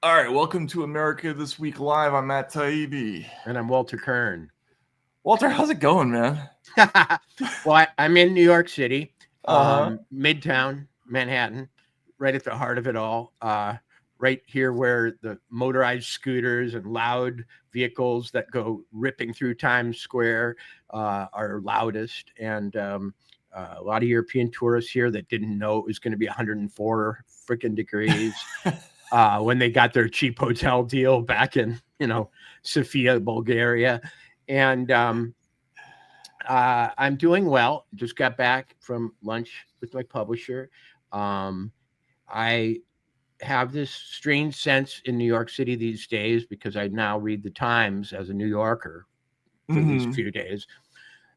All right, welcome to America This Week Live. I'm Matt Taibbi. And I'm Walter Kern. Walter, how's it going, man? Well, I'm in New York City, Midtown, Manhattan, right at the heart of it all. Right here where the motorized scooters and loud vehicles that go ripping through Times Square are loudest. And a lot of European tourists here that didn't know it was going to be 104 freaking degrees. When they got their cheap hotel deal back in, Sofia, Bulgaria. And I'm doing well. Just got back from lunch with my publisher. I have this strange sense in New York City these days, because I now read the Times as a New Yorker for these few days,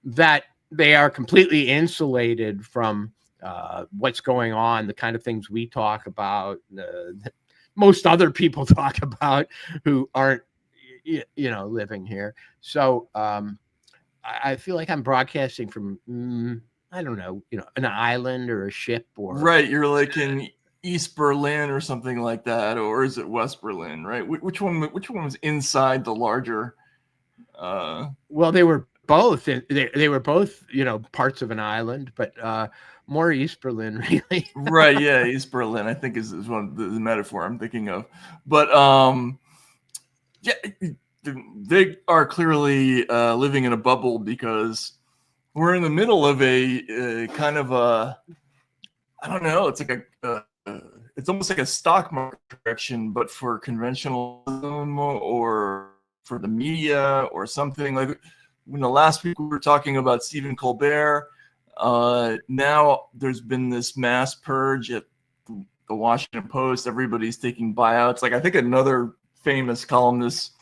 that they are completely insulated from what's going on, the kind of things we talk about, most other people talk about who aren't, living here. So I feel like I'm broadcasting from, I don't know, an island or a ship or. Right. You're like in East Berlin or something like that. Or is it West Berlin? Right. Which one was inside the larger? Well, they were both. They were both, parts of an island, but more East Berlin, really. Right. Yeah. East Berlin, I think, is one of the metaphor I'm thinking of. But yeah, they are clearly living in a bubble, because we're in the middle of a kind of a, I don't know, it's like it's almost like a stock market correction, but for conventionalism or for the media or something. Like, last week we were talking about Stephen Colbert. Now there's been this mass purge at the Washington Post. Everybody's taking buyouts. Like, I think another famous columnist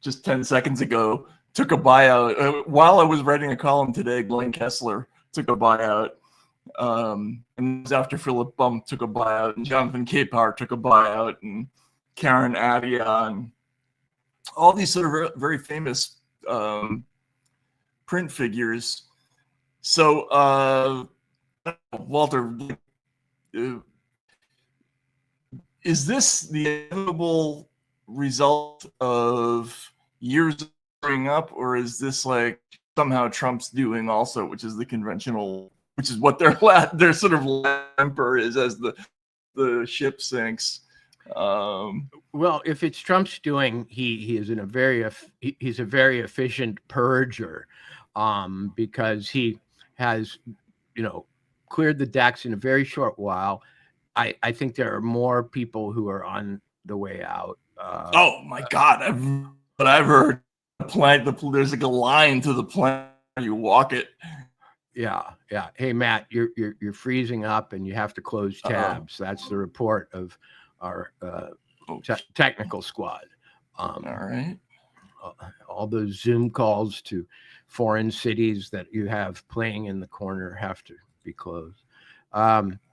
just 10 seconds ago took a buyout. While I was writing a column today, Glenn Kessler took a buyout. And it was after Philip Bump took a buyout, and Jonathan Capehart took a buyout, and Karen Adia, and all these sort of very famous print figures. So, Walter, is this the inevitable result of years of growing up, or is this like somehow Trump's doing also, which is the conventional, which is what their sort of emperor is as the ship sinks? Well, if it's Trump's doing, he is he's a very efficient purger, because he has, cleared the decks in a very short while. I think there are more people who are on the way out. Oh my God! I've heard there's like a line to the plane. You walk it. Yeah. Hey, Matt, you're freezing up, and you have to close tabs. That's the report of our technical squad. All right. All those Zoom calls to foreign cities that you have playing in the corner have to be closed.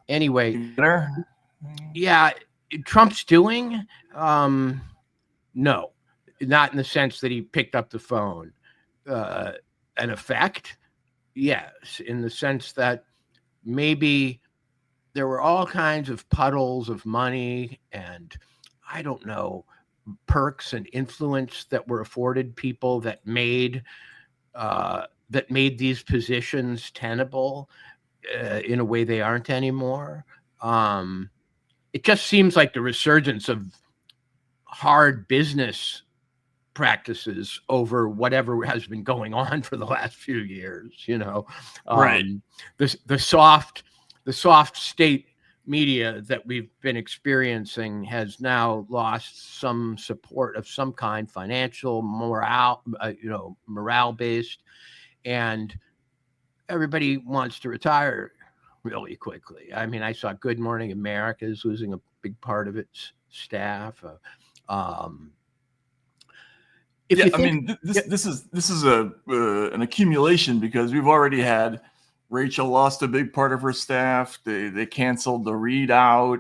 Anyway, yeah, Trump's doing, no, not in the sense that he picked up the phone. An effect, yes, in the sense that maybe there were all kinds of puddles of money and, I don't know, perks and influence that were afforded people that made these positions tenable in a way they aren't anymore. It just seems like the resurgence of hard business practices over whatever has been going on for the last few years. Right. The soft state media that we've been experiencing has now lost some support of some kind, financial, morale based, and everybody wants to retire really quickly. I mean, I saw Good Morning America is losing a big part of its staff. This is an accumulation, because we've already had Rachel lost a big part of her staff. They canceled the readout.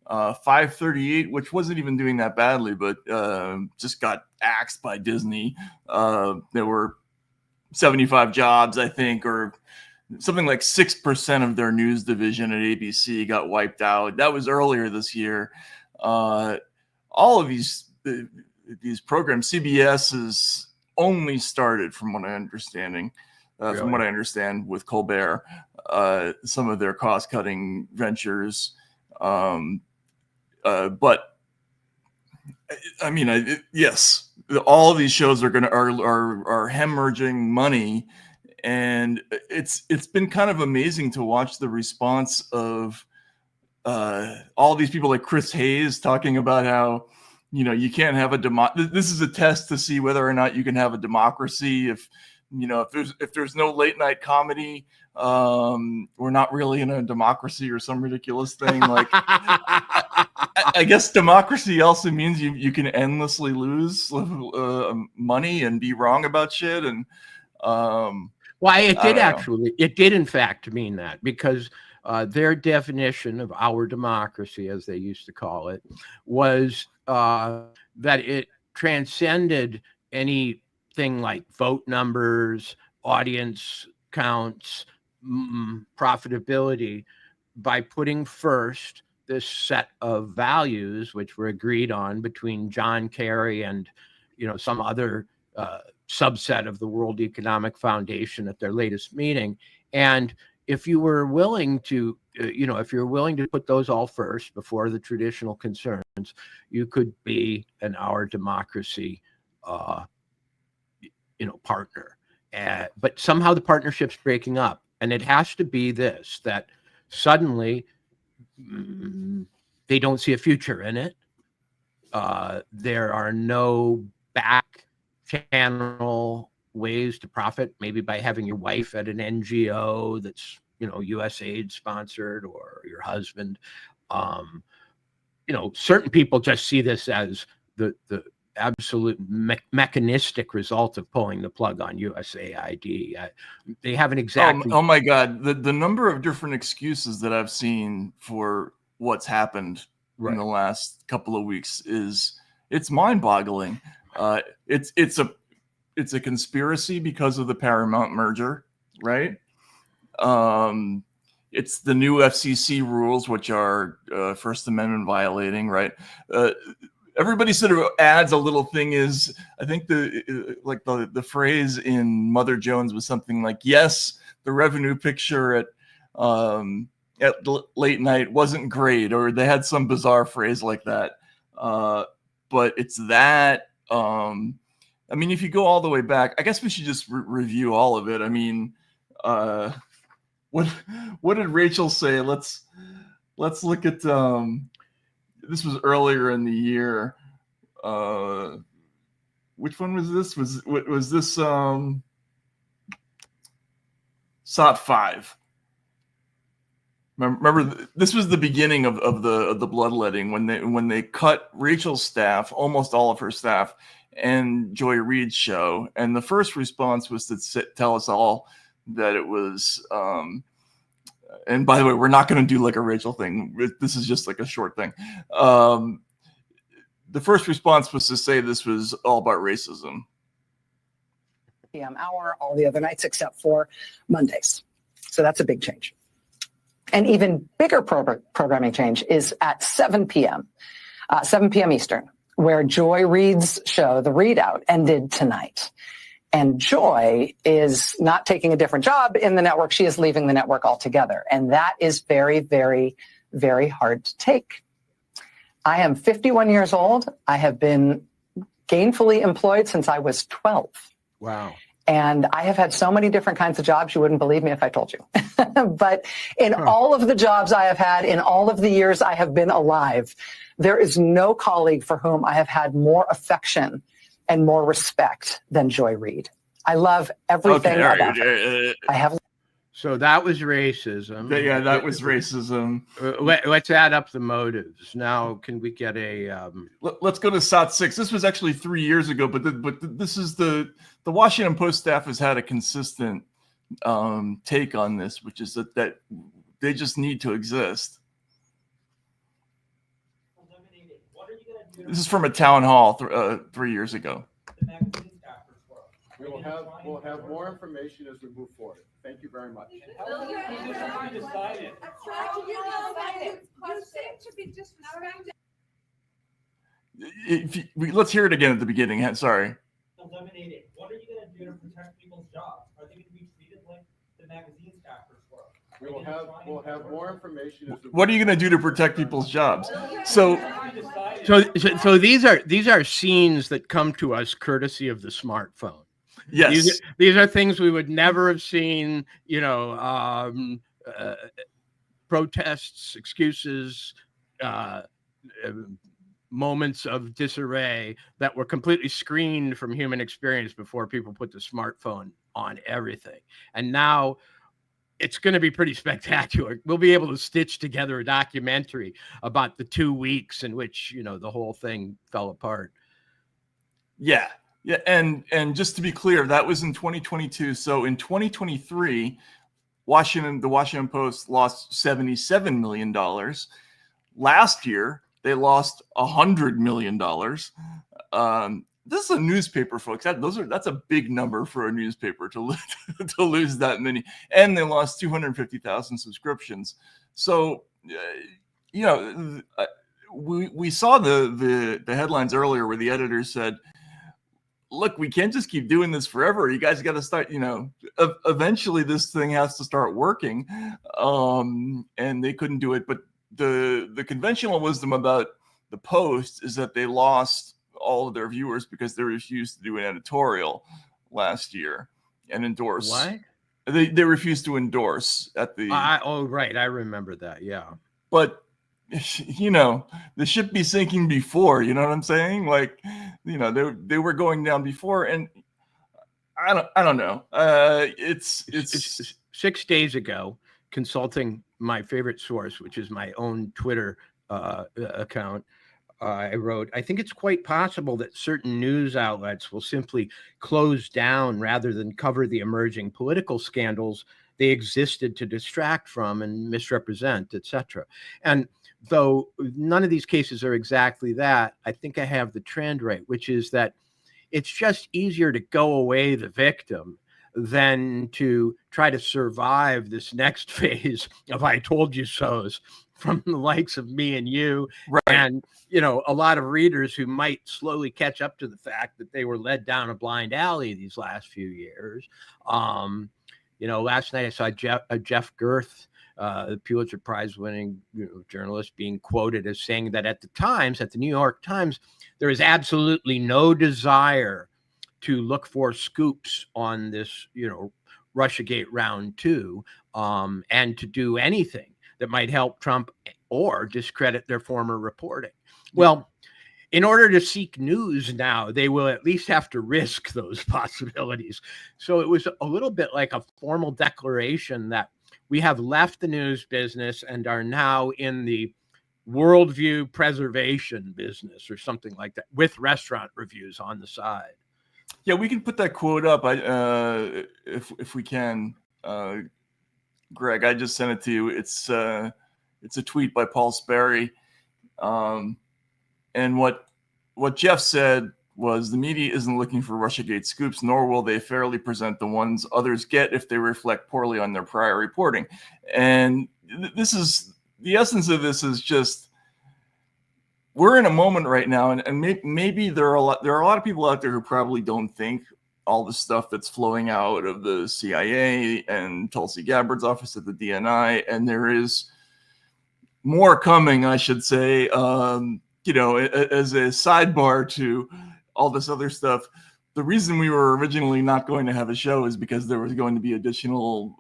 538, which wasn't even doing that badly, but just got axed by Disney. There were 75 jobs, I think, or something like 6% of their news division at ABC got wiped out. That was earlier this year. all of these programs, CBS is only started, from what I understand, with Colbert, some of their cost-cutting ventures. But I mean, yes, all of these shows are hemorrhaging money, and it's been kind of amazing to watch the response of all these people like Chris Hayes talking about how, you can't have this is a test to see whether or not you can have a democracy. If there's no late night comedy, we're not really in a democracy, or some ridiculous thing. Like, I guess democracy also means you can endlessly lose money and be wrong about shit. And it did in fact mean that, because their definition of our democracy, as they used to call it, was that it transcended anything like vote numbers, audience counts, profitability, by putting first this set of values which were agreed on between John Kerry and some other subset of the World Economic Foundation at their latest meeting. And if you were willing to put those all first before the traditional concerns, you could be an our democracy partner. But somehow the partnership's breaking up, and it has to be this, that suddenly they don't see a future in it. There are no back channel ways to profit, maybe by having your wife at an NGO that's USAID sponsored, or your husband. Certain people just see this as the absolute mechanistic result of pulling the plug on USAID. They haven't exactly. Oh my God, the number of different excuses that I've seen for what's happened in the last couple of weeks it's mind-boggling. It's a conspiracy because of the Paramount merger, right? It's the new FCC rules, which are First Amendment violating, right? Everybody sort of adds a little thing. I think the phrase in Mother Jones was something like, "Yes, the revenue picture at late night wasn't great," or they had some bizarre phrase like that. But it's that. I mean, if you go all the way back, I guess we should just review all of it. I mean, what did Rachel say? Let's look at. This was earlier in the year. Which one was this? Was this SOT 5? Remember, this was the beginning of the bloodletting when they cut Rachel's staff, almost all of her staff, and Joy Reid's show. And the first response was to tell us all that it was. And by the way, we're not going to do like a Rachel thing. This is just like a short thing. The first response was to say this was all about racism. PM hour, all the other nights except for Mondays. So that's a big change. An even bigger programming change is at 7 p.m. Eastern, where Joy Reid's show, The Readout, ended tonight. And Joy is not taking a different job in the network. She is leaving the network altogether. And that is very, very, very hard to take. I am 51 years old. I have been gainfully employed since I was 12. Wow. And I have had so many different kinds of jobs, you wouldn't believe me if I told you. But in all of the jobs I have had, in all of the years I have been alive, there is no colleague for whom I have had more affection and more respect than Joy Reid. I love everything about her. I have. So that was racism. Yeah, that was racism. Let's add up the motives. Now, can we get a? Let's go to SOT 6. This was actually 3 years ago, but this is the Washington Post staff has had a consistent take on this, which is that they just need to exist. This is from a town hall 3 years ago. We'll have more information as we move forward. Thank you very much. let's hear it again at the beginning. Sorry. Eliminating. What are you going to do to protect people's jobs? Are they going to be treated like the magazine staffers were? We'll have more information. What are you going to do to protect people's jobs? So these are scenes that come to us courtesy of the smartphone. Yes, these are things we would never have seen. Protests, excuses, moments of disarray that were completely screened from human experience before people put the smartphone on everything. And now it's going to be pretty spectacular. We'll be able to stitch together a documentary about the 2 weeks in which, the whole thing fell apart. Yeah. And just to be clear, that was in 2022. So in 2023, the Washington Post lost $77 million. Last year, they lost $100 million. This is a newspaper, folks. That's a big number for a newspaper to lose that many. And they lost 250,000 subscriptions. So, we saw the headlines earlier where the editor said, look, we can't just keep doing this forever. You guys got to start, eventually this thing has to start working. And they couldn't do it. But the conventional wisdom about the Post is that they lost all of their viewers because they refused to do an editorial last year and endorse. What? They refused to endorse at the. Right. I remember that. Yeah. But the ship be sinking before, you know what I'm saying? Like, they were going down before, and I don't know. It's 6 days ago, consulting my favorite source, which is my own Twitter account. I wrote, I think it's quite possible that certain news outlets will simply close down rather than cover the emerging political scandals they existed to distract from and misrepresent, etc. And though none of these cases are exactly that, I think I have the trend right, which is that it's just easier to go away the victim than to try to survive this next phase of I told you so's from the likes of me and you, right. And a lot of readers who might slowly catch up to the fact that they were led down a blind alley these last few years. Last night I saw Jeff Gerth, the Pulitzer Prize winning journalist, being quoted as saying that at the New York Times, there is absolutely no desire to look for scoops on this, Russiagate round 2, and to do anything that might help Trump or discredit their former reporting. Well, in order to seek news now, they will at least have to risk those possibilities. So it was a little bit like a formal declaration that we have left the news business and are now in the worldview preservation business or something like that, with restaurant reviews on the side. Yeah, we can put that quote up if we can. Greg, I just sent it to you. It's a tweet by Paul Sperry. And what Jeff said was the media isn't looking for Russiagate scoops, nor will they fairly present the ones others get if they reflect poorly on their prior reporting. And this is the essence of this is just we're in a moment right now, and maybe there are a lot of people out there who probably don't think all the stuff that's flowing out of the CIA and Tulsi Gabbard's office at the DNI, and there is more coming, I should say, as a sidebar to all this other stuff. The reason we were originally not going to have a show is because there was going to be additional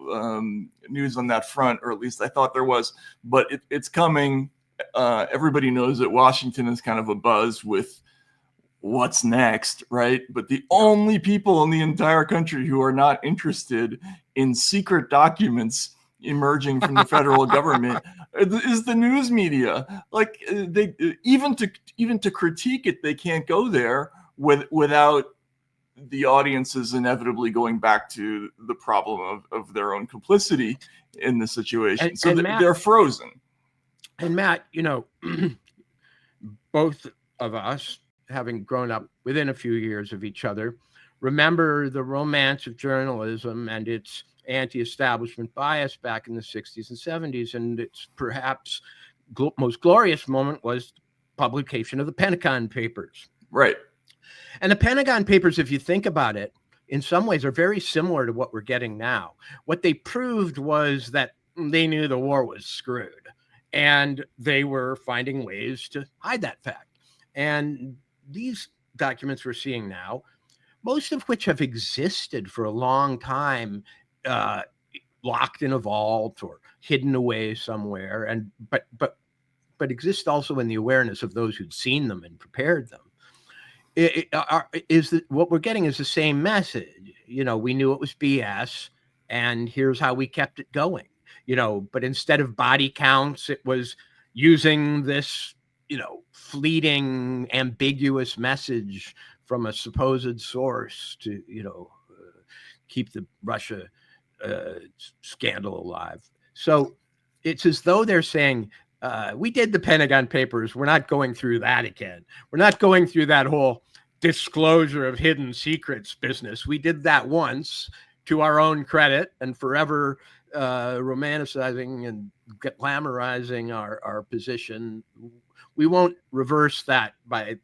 news on that front, or at least I thought there was, but it's coming. Everybody knows that Washington is kind of abuzz with what's next, right? But the only people in the entire country who are not interested in secret documents emerging from the federal government is the news media. Like they even to critique it, they can't go there without the audiences inevitably going back to the problem of their own complicity in the situation. So Matt, they're frozen. And Matt, both of us, having grown up within a few years of each other, remember the romance of journalism and its anti-establishment bias back in the 60s and 70s. And its perhaps most glorious moment was publication of the Pentagon Papers. Right. And the Pentagon Papers, if you think about it, in some ways are very similar to what we're getting now. What they proved was that they knew the war was screwed, and they were finding ways to hide that fact. And these documents we're seeing now, most of which have existed for a long time, locked in a vault or hidden away somewhere, and but exist also in the awareness of those who'd seen them and prepared them. What we're getting is the same message. We knew it was BS, and here's how we kept it going. But instead of body counts, it was using this, fleeting, ambiguous message from a supposed source to, keep the Russia scandal alive. So it's as though they're saying, we did the Pentagon Papers. We're not going through that again. We're not going through that whole disclosure of hidden secrets business. We did that once to our own credit, and forever romanticizing and glamorizing our position. We won't reverse that by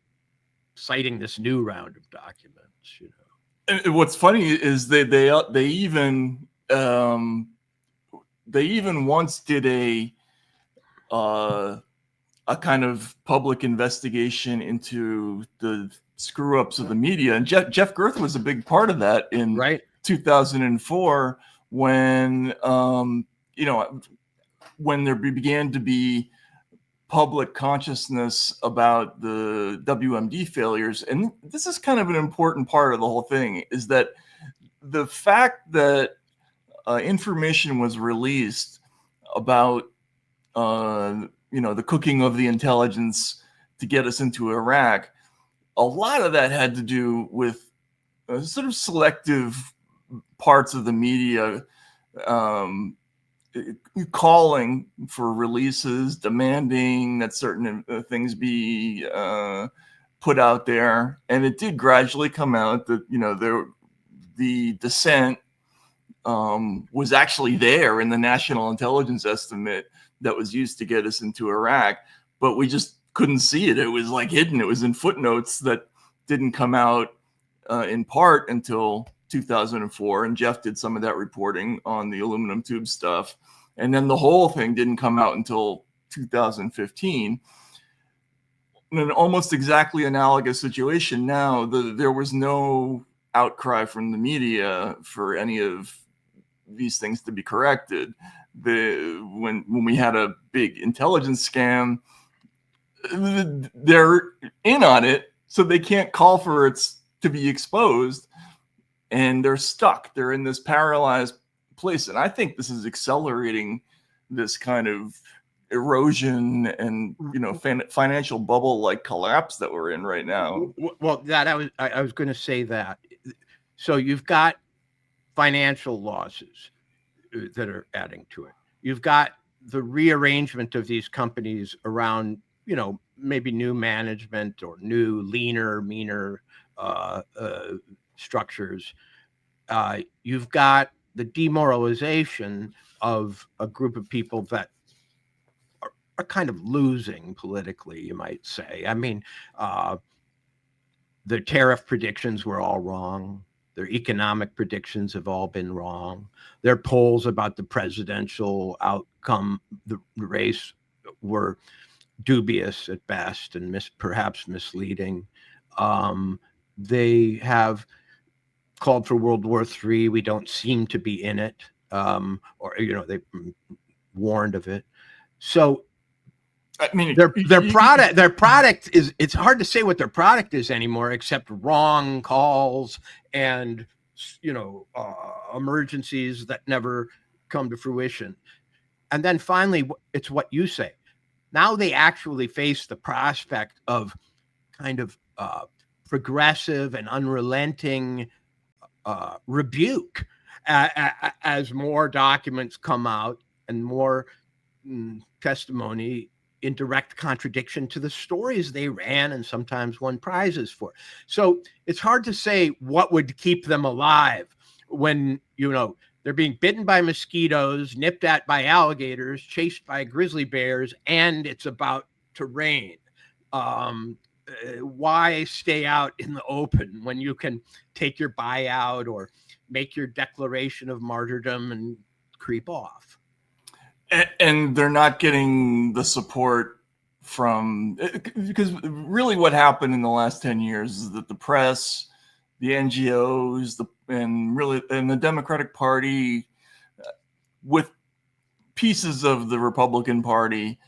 citing this new round of documents. And what's funny is they even once did a kind of public investigation into the screw ups of the media, and Jeff Girth was a big part of that in 2004 when when there began to be public consciousness about the WMD failures. And this is kind of an important part of the whole thing, is that the fact that information was released about the cooking of the intelligence to get us into Iraq, a lot of that had to do with sort of selective parts of the media calling for releases, demanding that certain things be put out there. And it did gradually come out that, the dissent was actually there in the national intelligence estimate that was used to get us into Iraq, but we just couldn't see it. It was like hidden. It was in footnotes that didn't come out in part until 2004. And Jeff did some of that reporting on the aluminum tube stuff. And then the whole thing didn't come out until 2015. In an almost exactly analogous situation now, there was no outcry from the media for any of these things to be corrected. When we had a big intelligence scam, they're in on it, so they can't call for it to be exposed, and they're stuck. They're in this paralyzed place, and I think this is accelerating this kind of erosion and financial bubble like collapse that we're in right now. Well, I was going to say that. So you've got financial losses that are adding to it. You've got the rearrangement of these companies around, maybe new management or new, leaner, meaner structures. You've got the demoralization of a group of people that are kind of losing politically, you might say. I mean, the tariff predictions were all wrong. Their economic predictions have all been wrong. Their polls about the presidential outcome, the race, were dubious at best and perhaps misleading. They have called for World War III. We don't seem to be in it, they warned of it. So, I mean, their product is, it's hard to say what their product is anymore, except wrong calls and, emergencies that never come to fruition. And then finally, it's what you say. Now they actually face the prospect of kind of progressive and unrelenting rebuke as more documents come out and more testimony in direct contradiction to the stories they ran and sometimes won prizes for. So it's hard to say what would keep them alive when, they're being bitten by mosquitoes, nipped at by alligators, chased by grizzly bears, and it's about to rain. Why stay out in the open when you can take your buyout or make your declaration of martyrdom and creep off? And they're not getting the support from, because really what happened in the last 10 years is that the press, the NGOs, and the Democratic Party, with pieces of the Republican Party,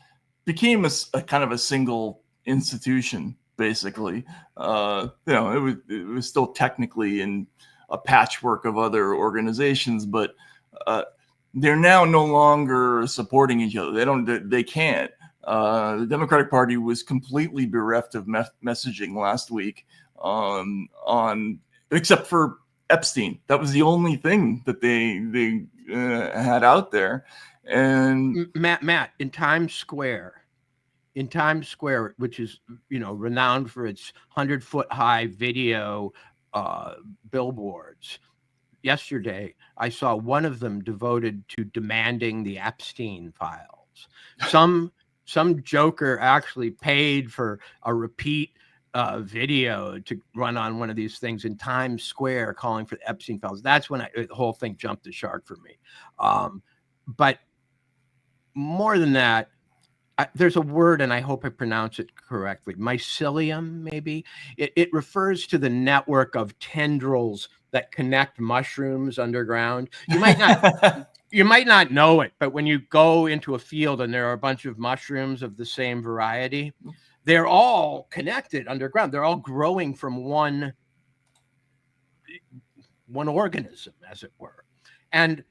became a kind of a single institution, basically. It was still technically in a patchwork of other organizations, but they're now no longer supporting each other. They can't. The Democratic Party was completely bereft of messaging last week on except for Epstein. That was the only thing that they had out there. And Matt, in Times Square, which is, renowned for its 100-foot high video billboards, yesterday I saw one of them devoted to demanding the Epstein files. Some joker actually paid for a repeat video to run on one of these things in Times Square calling for the Epstein files. That's when the whole thing jumped the shark for me. But more than that, there's a word, and I hope I pronounce it correctly, mycelium, maybe. It refers to the network of tendrils that connect mushrooms underground. You might not know it, but when you go into a field and there are a bunch of mushrooms of the same variety, they're all connected underground. They're all growing from one organism, as it were. And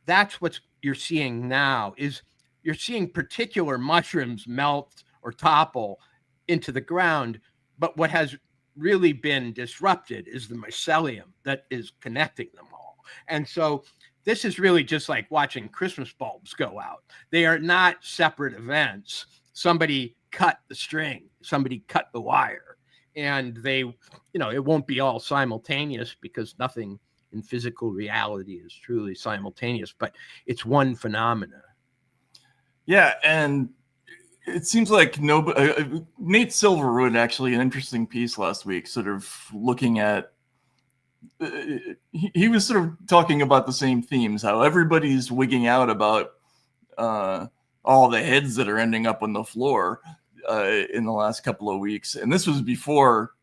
that's what you're seeing now, is you're seeing particular mushrooms melt or topple into the ground. But what has really been disrupted is the mycelium that is connecting them all. And so this is really just like watching Christmas bulbs go out. They are not separate events. Somebody cut the string, somebody cut the wire, and it won't be all simultaneous, because nothing in physical reality is truly simultaneous, but it's one phenomena. Yeah, and it seems like Nate Silver wrote actually an interesting piece last week, sort of looking at, he was sort of talking about the same themes, how everybody's wigging out about all the heads that are ending up on the floor in the last couple of weeks. And this was before,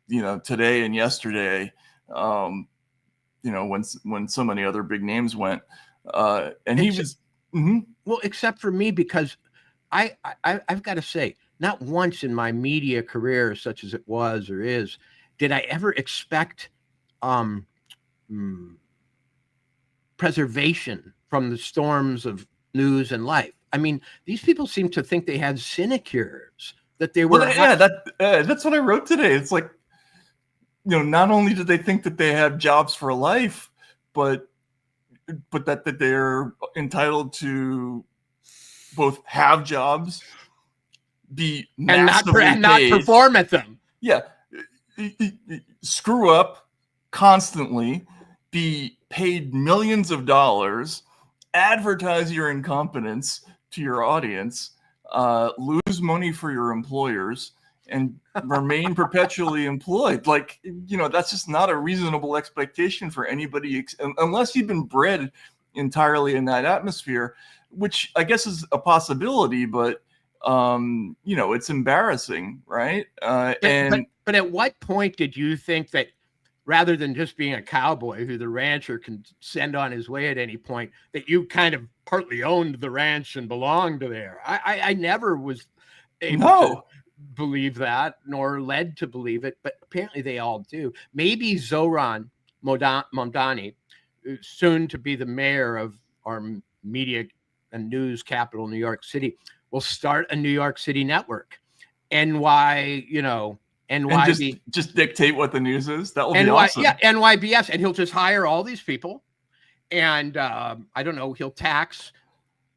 today and yesterday, when so many other big names went. And he was... Mm-hmm. Well, except for me, because I've got to say, not once in my media career, such as it was or is, did I ever expect preservation from the storms of news and life. I mean, these people seem to think they had sinecures, that they were... that's what I wrote today. It's like, not only do they think that they have jobs for life, but that they're entitled to both have jobs, be massively and not perform at them. Yeah, screw up constantly, be paid millions of dollars, advertise your incompetence to your audience, lose money for your employers, and remain perpetually employed. Like, that's just not a reasonable expectation for anybody, unless you've been bred entirely in that atmosphere, which I guess is a possibility, but it's embarrassing, right? But at what point did you think that, rather than just being a cowboy who the rancher can send on his way at any point, that you kind of partly owned the ranch and belonged there? I never was able to believe that, nor led to believe it, but apparently they all do. Maybe Zoran Mondani, soon to be the mayor of our media and news capital, New York City, will start a New York City network. NYBS, and just dictate what the news is. That will be awesome. Yeah, NYBS, and he'll just hire all these people, and I don't know. He'll tax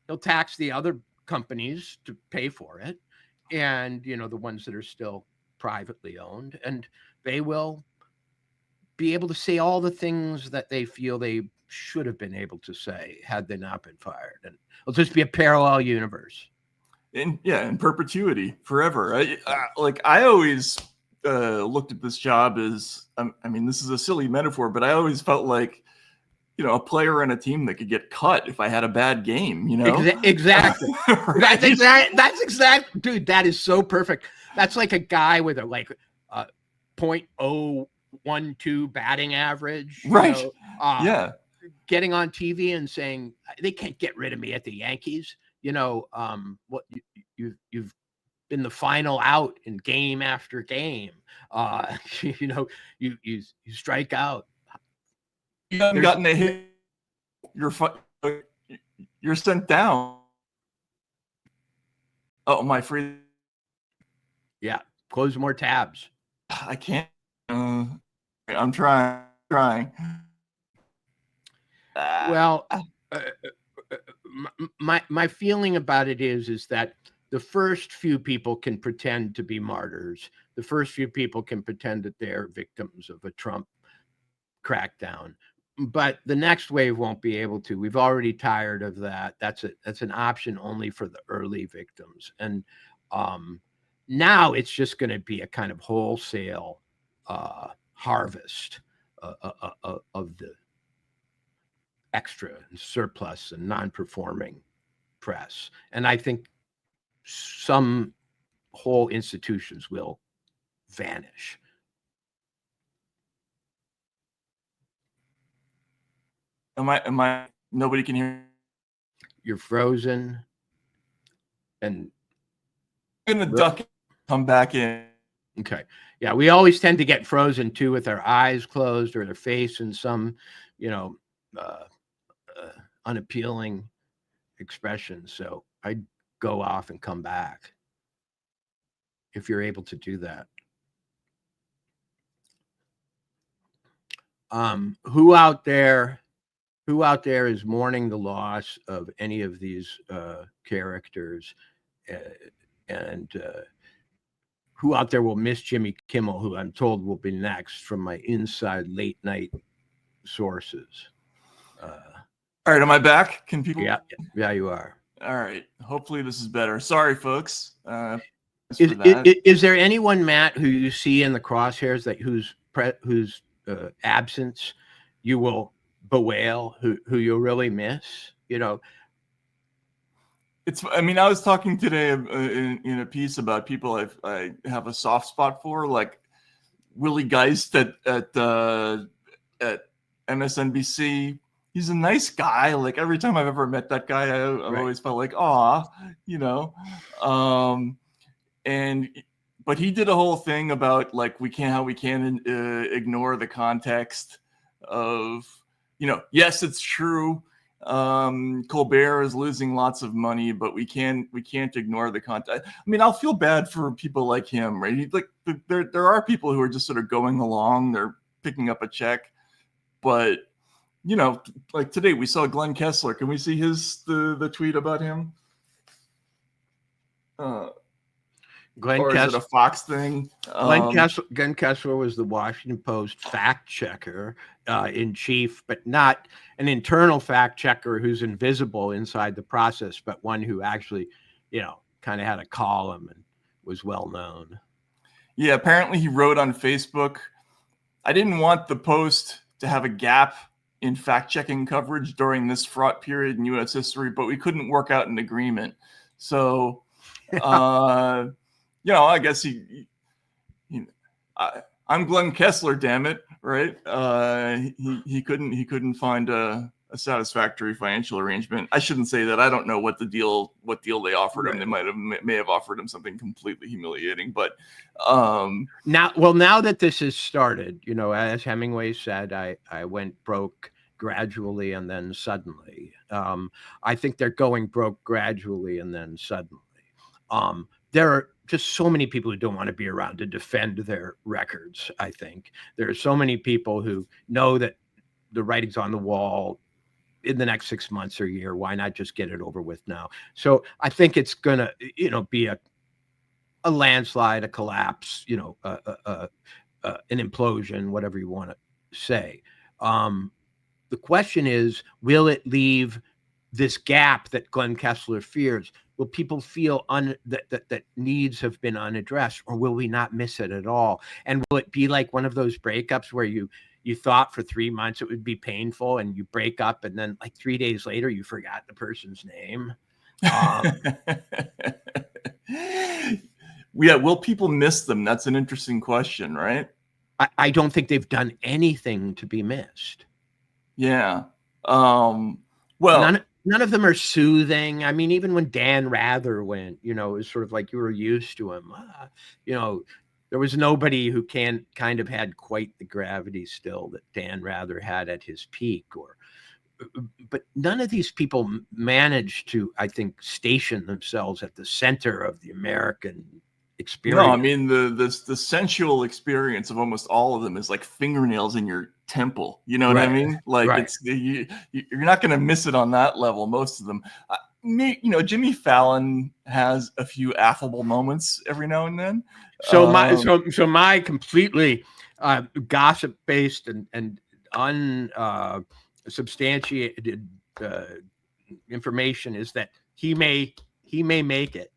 the other companies to pay for it, and the ones that are still privately owned, and they will be able to say all the things that they feel they should have been able to say had they not been fired, and it'll just be a parallel universe. in perpetuity, forever. I always looked at this job as, I mean, this is a silly metaphor, but I always felt like, a player in a team that could get cut if I had a bad game, Exactly. Right? That's exact, dude. That is so perfect. That's like a guy with a .012 batting average, Right. Yeah. getting on TV and saying they can't get rid of me at the Yankees. What you've been the final out in game after game. You strike out. You haven't gotten a hit. You're sent down. Oh, my free. Yeah, close more tabs. I can't. I'm trying. Well, my feeling about it is that the first few people can pretend to be martyrs. The first few people can pretend that they're victims of a Trump crackdown, but the next wave won't be able to. We've already tired of that. That's an option only for the early victims, and now it's just going to be a kind of wholesale harvest of the extra and surplus and non-performing press. And I think some whole institutions will vanish. Am I nobody can hear? You're frozen. And I'm gonna duck, come back in. Okay. Yeah, we always tend to get frozen too with our eyes closed or their face in some, unappealing expression. So I'd go off and come back if you're able to do that. Who out there is mourning the loss of any of these characters, and who out there will miss Jimmy Kimmel, who I'm told will be next from my inside late night sources. All right, am I back? Can people? Yeah, you are. All right. Hopefully this is better. Sorry, folks. Is there anyone, Matt, who you see in the crosshairs whose absence you will bewail, who you'll really miss? I was talking today in a piece about people I have a soft spot for, like Willie Geist at MSNBC. He's a nice guy. Like every time I've ever met that guy, I've always felt like, aw, but he did a whole thing about like how we can't ignore the context of, yes, it's true. Colbert is losing lots of money, but we can't ignore the context. I'll feel bad for people like him, right? There are people who are just sort of going along, they're picking up a check, but like today we saw Glenn Kessler. Can we see the tweet about him? Glenn or Kessler, is it a Fox thing? Glenn Kessler was the Washington Post fact checker in chief, but not an internal fact checker who's invisible inside the process, but one who actually, kind of had a column and was well known. Yeah, apparently he wrote on Facebook, I didn't want the Post to have a gap in fact-checking coverage during this fraught period in U.S. history, but we couldn't work out an agreement. So, I guess I'm Glenn Kessler, damn it, right? He couldn't find a satisfactory financial arrangement. I shouldn't say that. I don't know what deal they offered him. They may have offered him something completely humiliating. But now that this has started, as Hemingway said, I went broke gradually and then suddenly. I think they're going broke gradually and then suddenly. There are just so many people who don't want to be around to defend their records. I think there are so many people who know that the writing's on the wall in the next 6 months or year. Why not just get it over with now? So I think it's gonna, be a landslide, a collapse, an implosion, whatever you want to say. The question is, will it leave this gap that Glenn Kessler fears? will people feel that needs have been unaddressed, or will we not miss it at all? And will it be like one of those breakups where you thought for 3 months it would be painful, and you break up, and then like 3 days later you forgot the person's name? Yeah, will people miss them? That's an interesting question, right? I don't think they've done anything to be missed. Yeah. Well, none of them are soothing. I mean, even when Dan Rather went, it was sort of like you were used to him. There was nobody who kind of had quite the gravity still that Dan Rather had at his peak, but none of these people managed to, I think, station themselves at the center of the American experience. No, I mean the sensual experience of almost all of them is like fingernails in your temple. You know what I mean? Like it's you're not going to miss it on that level. Most of them, Jimmy Fallon has a few affable moments every now and then. So my completely gossip based and unsubstantiated information is that he may make it.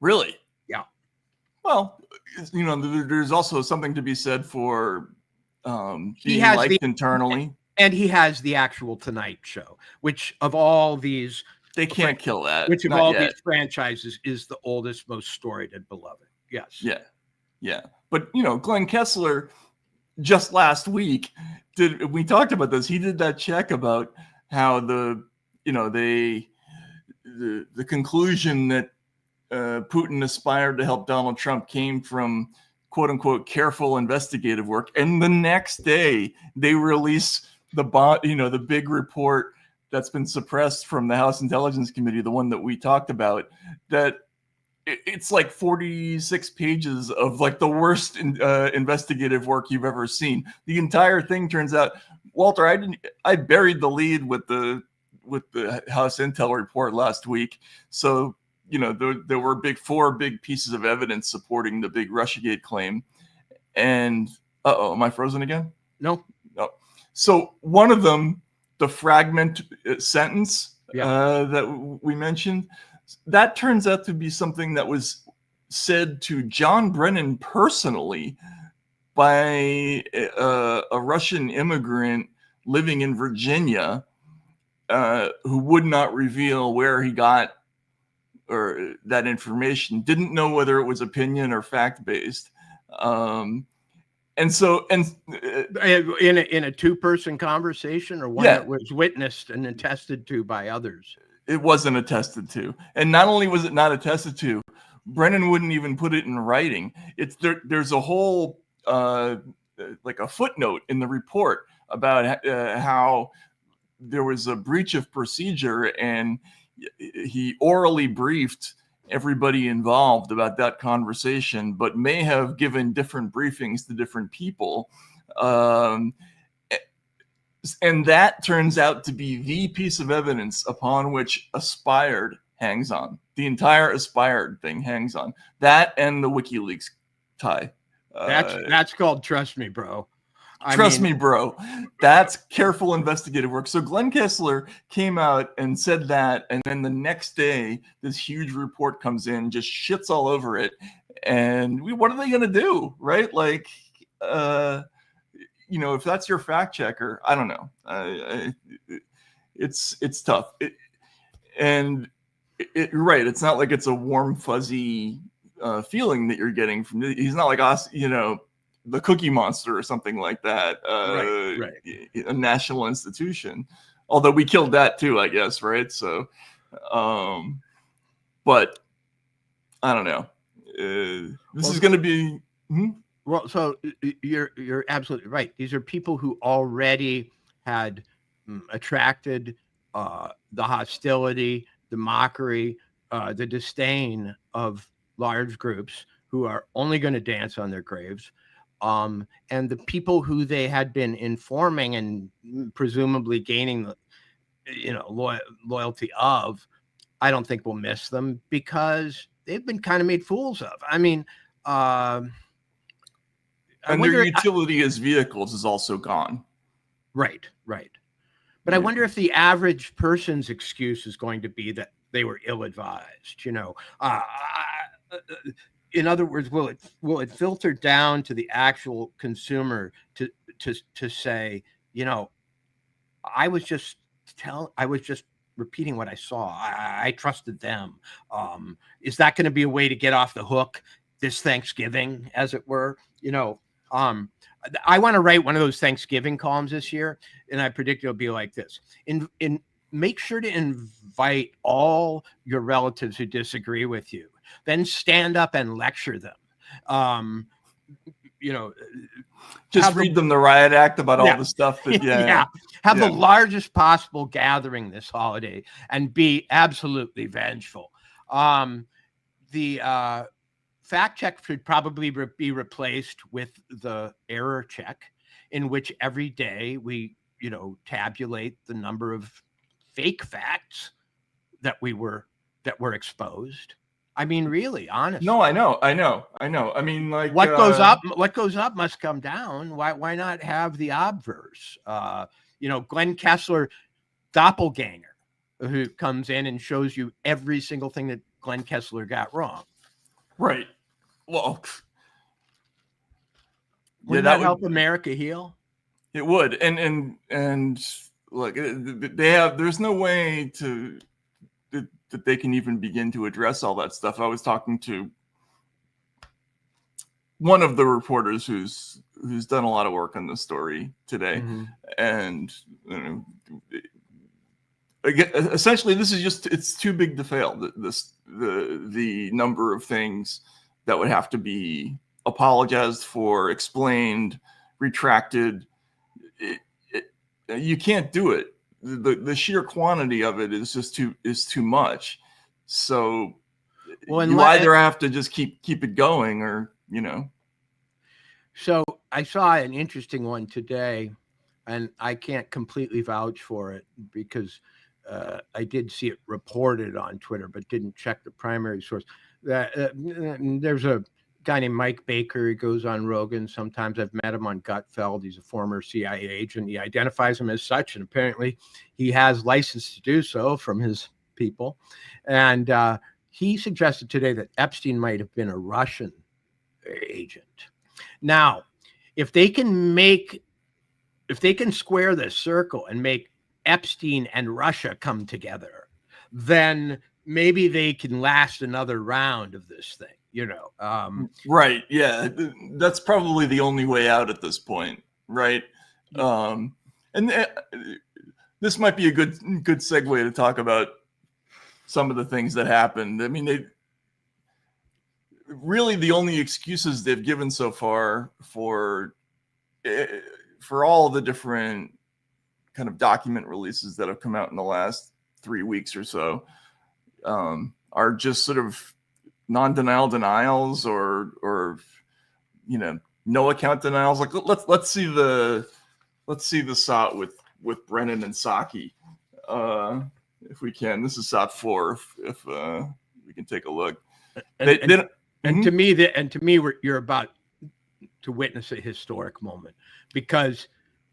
Really? Yeah. Well, there's also something to be said for being liked internally. And he has the actual Tonight Show, which of all these, they can't kill that. Which of all these franchises is the oldest, most storied and beloved. Yes. Yeah. But Glenn Kessler just last week we talked about this. He did that check about how the conclusion that Putin aspired to help Donald Trump came from quote unquote careful investigative work. And the next day they release the big report that's been suppressed from the House Intelligence Committee, the one that we talked about, that it's like 46 pages of like the worst investigative work you've ever seen. The entire thing turns out, Walter, I buried the lead with the House Intel report last week. So, there were four big pieces of evidence supporting the big Russiagate claim. And am I frozen again? No. So one of them, the fragment sentence that we mentioned, that turns out to be something that was said to John Brennan personally by a Russian immigrant living in Virginia who would not reveal where he got or that information, didn't know whether it was opinion or fact-based. In a two-person conversation, or one that was witnessed and attested to by others? It wasn't attested to. And not only was it not attested to, Brennan wouldn't even put it in writing. There's a whole like a footnote in the report about how there was a breach of procedure, and he orally briefed everybody involved about that conversation, but may have given different briefings to different people. And that turns out to be the piece of evidence upon which Aspired hangs on. The entire Aspired thing hangs on. That and the WikiLeaks tie. That's called Trust Me, Bro. Trust me, bro. That's careful investigative work. So Glenn Kessler came out and said that, and then the next day, this huge report comes in, just shits all over it. And what are they going to do, right? Like, if that's your fact checker, I don't know. It's tough. You're right. It's not like it's a warm, fuzzy feeling that you're getting from. He's not like us, the Cookie Monster or something like that, right. A national institution. Although we killed that too, I guess, right? So, but I don't know. This is going to be. Well, so you're absolutely right. These are people who already had attracted the hostility, the mockery, the disdain of large groups who are only going to dance on their graves. And the people who they had been informing and presumably gaining the loyalty of, I don't think we'll miss them, because they've been kind of made fools of. I mean, and their utility as vehicles is also gone. Right. But I wonder if the average person's excuse is going to be that they were ill-advised. In other words, will it filter down to the actual consumer to say, I was just repeating what I saw. I trusted them. Is that going to be a way to get off the hook this Thanksgiving, as it were? I want to write one of those Thanksgiving columns this year, and I predict it'll be like this. Make sure to invite all your relatives who disagree with you. Then stand up and lecture them. Just read them the riot act about all the stuff that have the largest possible gathering this holiday and be absolutely vengeful. The fact check should probably be replaced with the error check, in which every day we tabulate the number of fake facts that were exposed. I mean, really, honestly. No, I know. I mean, like, what goes up must come down. Why not have the obverse? Glenn Kessler doppelganger, who comes in and shows you every single thing that Glenn Kessler got wrong. Right. Well, Wouldn't that help America heal? It would. And look, there's no way that they can even begin to address all that stuff. I was talking to one of the reporters who's done a lot of work on this story today, and essentially this is it's too big to fail. The number of things that would have to be apologized for, explained, retracted. You can't do it. The sheer quantity of it is just too much. So you either have to just keep it going, or So I saw an interesting one today, and I can't completely vouch for it because I did see it reported on Twitter, but didn't check the primary source. There's a guy named Mike Baker. He goes on Rogan. Sometimes I've met him on Gutfeld. He's a former CIA agent. He identifies him as such, and apparently he has license to do so from his people. And he suggested today that Epstein might have been a Russian agent. Now, if they can square this circle and make Epstein and Russia come together, then maybe they can last another round of this thing. Right. Yeah. That's probably the only way out at this point. Right. And this might be a good segue to talk about some of the things that happened. I mean, really the only excuses they've given so far for all the different kind of document releases that have come out in the last 3 weeks or so are just sort of non-denial denials or no account denials. Like let's see the SOT with Brennan and Saki if we can. This is SOT 4 if we can take a look. To me, you're about to witness a historic moment, because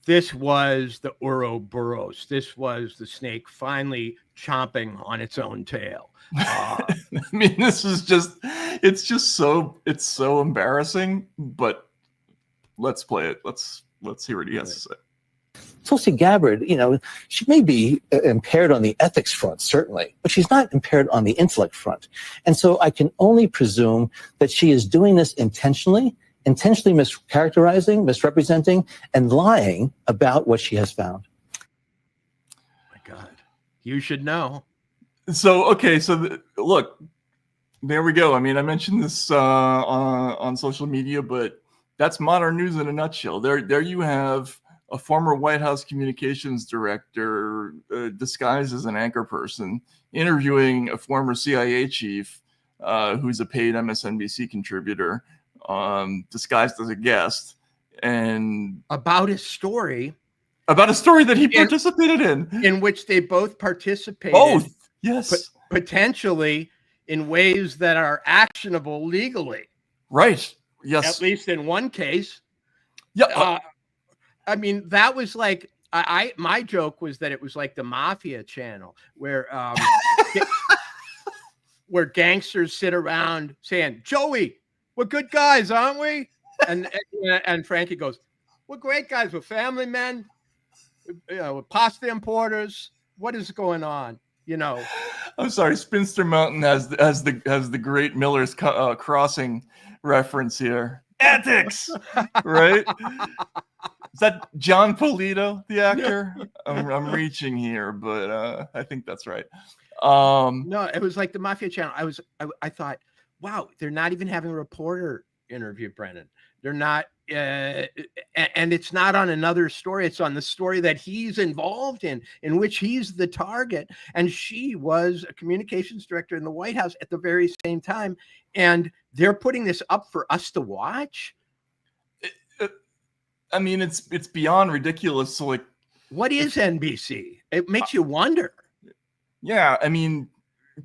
this was the Ouroboros. This was the snake finally chomping on its own tail. I mean, it's so embarrassing, but let's play it. Let's hear what he has to say. Tulsi Gabbard, she may be impaired on the ethics front, certainly, but she's not impaired on the intellect front. And so I can only presume that she is doing this intentionally mischaracterizing, misrepresenting, and lying about what she has found. My God, you should know. So, okay, look, there we go. I mean, I mentioned this on social media, but that's modern news in a nutshell. There you have a former White House communications director disguised as an anchor person interviewing a former CIA chief who's a paid MSNBC contributor, disguised as a guest, and about his story that he participated in which they both participated. Both. Yes. Potentially in ways that are actionable legally. Right. Yes. At least in one case. Yeah. I mean, that was like, my joke was that it was like the Mafia channel where where gangsters sit around saying, "Joey, we're good guys, aren't we?" And Frankie goes, "We're great guys. We're family men. We're pasta importers. What is going on?" I'm sorry, Spinster Mountain has the great Miller's Crossing reference here. Ethics, right? Is that John Polito, the actor? I'm reaching here, but I think that's right. No, it was like the Mafia Channel. I thought, wow, they're not even having a reporter interview Brennan. They're not, and it's not on another story. It's on the story that he's involved in which he's the target. And she was a communications director in the White House at the very same time. And they're putting this up for us to watch. I mean, it's beyond ridiculous. So, like, what is NBC? It makes you wonder. Yeah, I mean,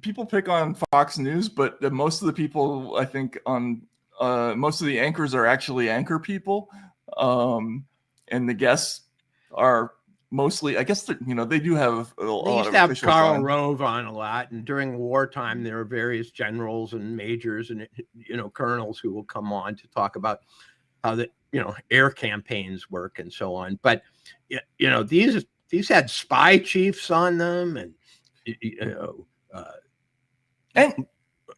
people pick on Fox News, but most of the people, I think, on most of the anchors are actually anchor people, and the guests are mostly, I guess, they do have a lot of. They used to have Karl time. Rove on a lot, and during wartime, there are various generals and majors and colonels who will come on to talk about how the air campaigns work and so on. But these had spy chiefs on them, and and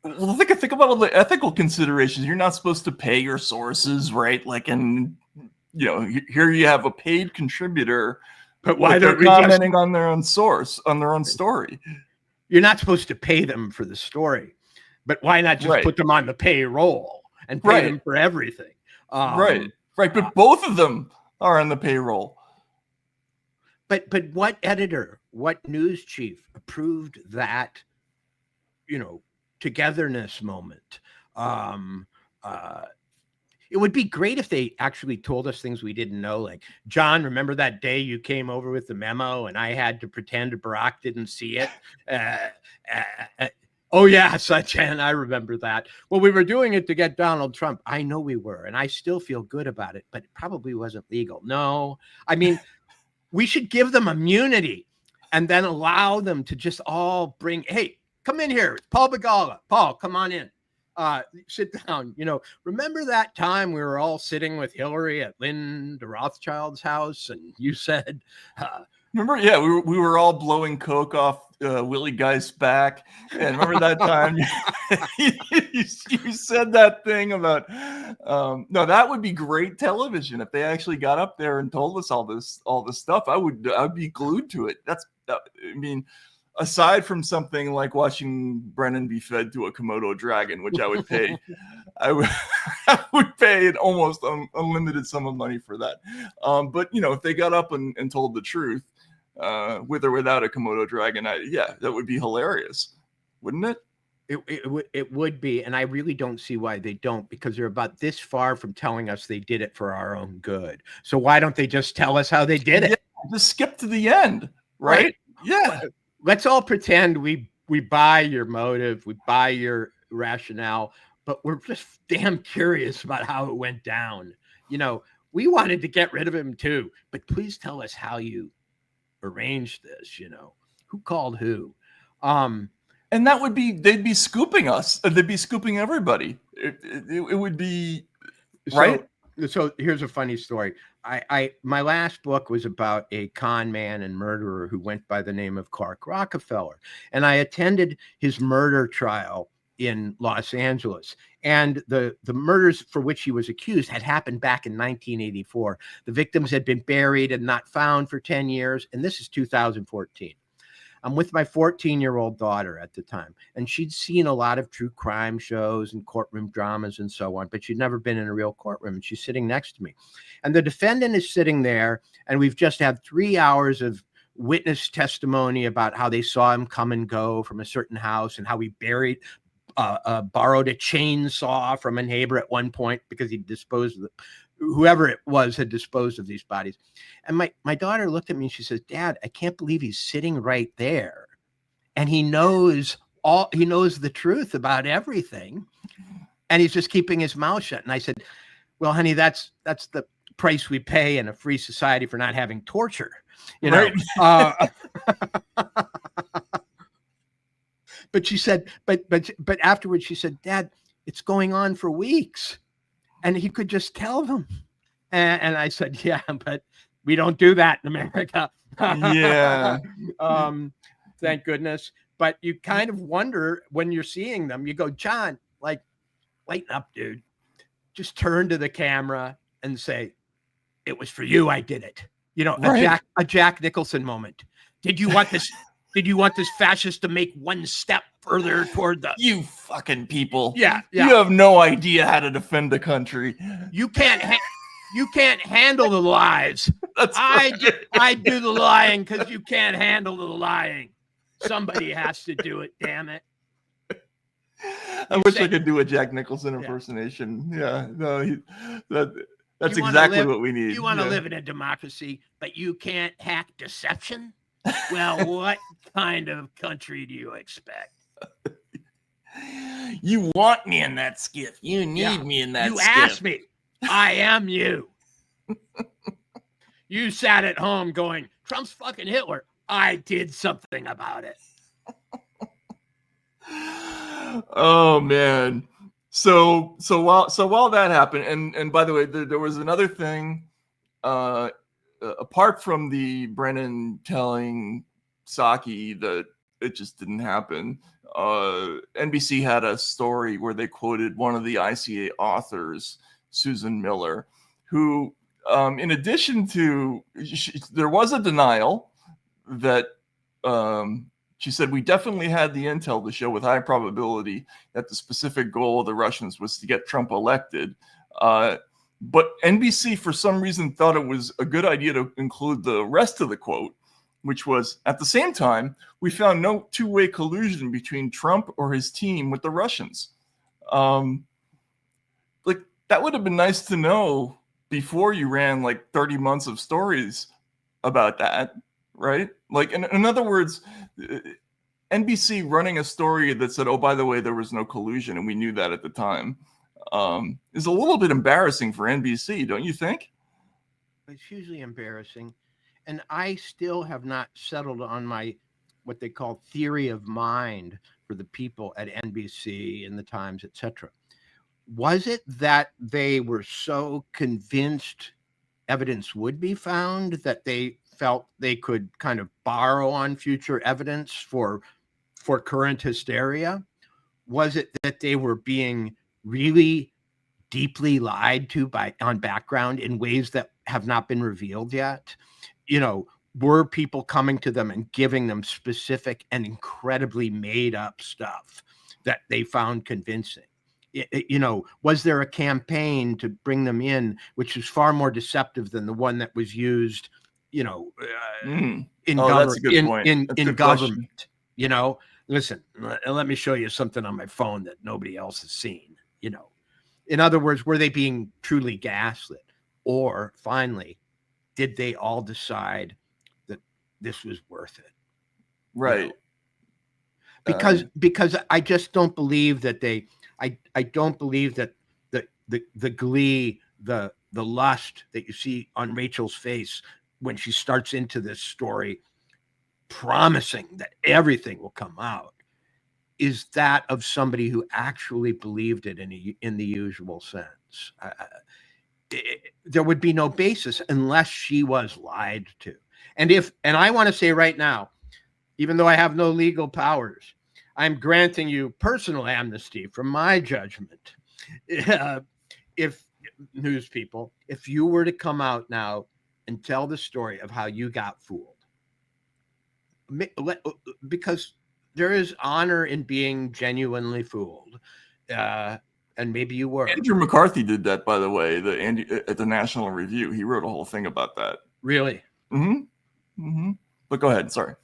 think about all the ethical considerations. You're not supposed to pay your sources, right? Like, and here you have a paid contributor, but why they're don't we commenting on their own source, on their own story? You're not supposed to pay them for the story, but why not just put them on the payroll and pay them for everything? Right. But both of them are on the payroll. But what editor, what news chief approved that, togetherness moment? It would be great if they actually told us things we didn't know. Like, John, remember that day you came over with the memo and I had to pretend Barack didn't see it? Oh, yeah, Sachin, I remember that. Well, we were doing it to get Donald Trump. I know we were, and I still feel good about it, but it probably wasn't legal. No, I mean, we should give them immunity and then allow them to just all bring, hey, come in here. It's Paul Begala. Paul, come on in. Sit down. Remember that time we were all sitting with Hillary at Linda Rothschild's house and you said, remember? Yeah, we were all blowing coke off Willie Guy's back. And remember that time you said that thing about no, that would be great television if they actually got up there and told us all this stuff. I'd be glued to it. I mean, aside from something like watching Brennan be fed to a Komodo dragon, which I would pay, I would pay an almost unlimited sum of money for that. But if they got up and told the truth, with or without a Komodo dragon, that would be hilarious, wouldn't it? It would be, and I really don't see why they don't, because they're about this far from telling us they did it for our own good. So why don't they just tell us how they did it? Yeah, just skip to the end, right? Yeah. Let's all pretend we buy your motive, we buy your rationale, but we're just damn curious about how it went down. We wanted to get rid of him too, but please tell us how you arranged this. Who called who? And that would be, they'd be scooping us. They'd be scooping everybody. It would be right. So here's a funny story. My last book was about a con man and murderer who went by the name of Clark Rockefeller. And I attended his murder trial in Los Angeles. And the murders for which he was accused had happened back in 1984. The victims had been buried and not found for 10 years. And this is 2014. I'm with my 14-year-old daughter at the time, and she'd seen a lot of true crime shows and courtroom dramas and so on, but she'd never been in a real courtroom. And she's sitting next to me. And the defendant is sitting there, and we've just had 3 hours of witness testimony about how they saw him come and go from a certain house and how he borrowed a chainsaw from a neighbor at one point because he disposed of whoever it was had disposed of these bodies. And my daughter looked at me and she says, "Dad, I can't believe he's sitting right there. And he knows the truth about everything. And he's just keeping his mouth shut." And I said, "Well, honey, that's the price we pay in a free society for not having torture." Right. But she said, but afterwards she said, Dad, it's going on for weeks. And he could just tell them. And I said, yeah, but we don't do that in America. Yeah. Thank goodness. But you kind of wonder when you're seeing them, you go, John, like, lighten up, dude. Just turn to the camera and say, it was for you. I did it. You know, Right. a Jack Nicholson moment. Did you want this? Did you want this fascist to make one step further toward the? You fucking people. Yeah. You have no idea how to defend the country. You can't handle the lies. That's I right. do the lying because you can't handle the lying. Somebody has to do it. Damn it. I wish I could do a Jack Nicholson impersonation. Yeah, no, that's exactly what we need. You want to live in a democracy, but you can't hack deception? Well, what kind of country do you expect? You want me in that skiff. You need me in that you skiff. You asked me. I am you. You sat at home going, Trump's fucking Hitler. I did something about it. Oh man. So while that happened, and by the way, there was another thing apart from the Brennan telling Saki that it just didn't happen. NBC had a story where they quoted one of the ICA authors, Susan Miller, who, in addition to, there was a denial that she said, we definitely had the intel to show with high probability that the specific goal of the Russians was to get Trump elected. But NBC, for some reason, thought it was a good idea to include the rest of the quote, which was, at the same time, we found no two-way collusion between Trump or his team with the Russians. Like, that would have been nice to know before you ran like 30 months of stories about that, right? Like, in other words, NBC running a story that said, oh, by the way, there was no collusion, and we knew that at the time, is a little bit embarrassing for NBC, don't you think? It's hugely embarrassing. And I still have not settled on my, what they call theory of mind for the people at NBC and the Times, etc. Was it that they were so convinced evidence would be found that they felt they could kind of borrow on future evidence for current hysteria? Was it that they were being really deeply lied to on background in ways that have not been revealed yet? You know, were people coming to them and giving them specific and incredibly made up stuff that they found convincing? You know, was there a campaign to bring them in, which is far more deceptive than the one that was used, you know, in government? You know, listen, let me show you something on my phone that nobody else has seen. You know, in other words, were they being truly gaslit? Or finally, did they all decide that this was worth it? Right. You know? Because I just don't believe that I don't believe that the glee, the lust that you see on Rachel's face when she starts into this story, promising that everything will come out, is that of somebody who actually believed it in the usual sense. There would be no basis unless she was lied to. And I want to say right now, even though I have no legal powers, I'm granting you personal amnesty from my judgment. If news people, if you were to come out now and tell the story of how you got fooled, because there is honor in being genuinely fooled. And maybe you were. Andrew McCarthy did that, by the way, at the National Review. He wrote a whole thing about that. Really? Mm-hmm. Mm-hmm. But go ahead. Sorry.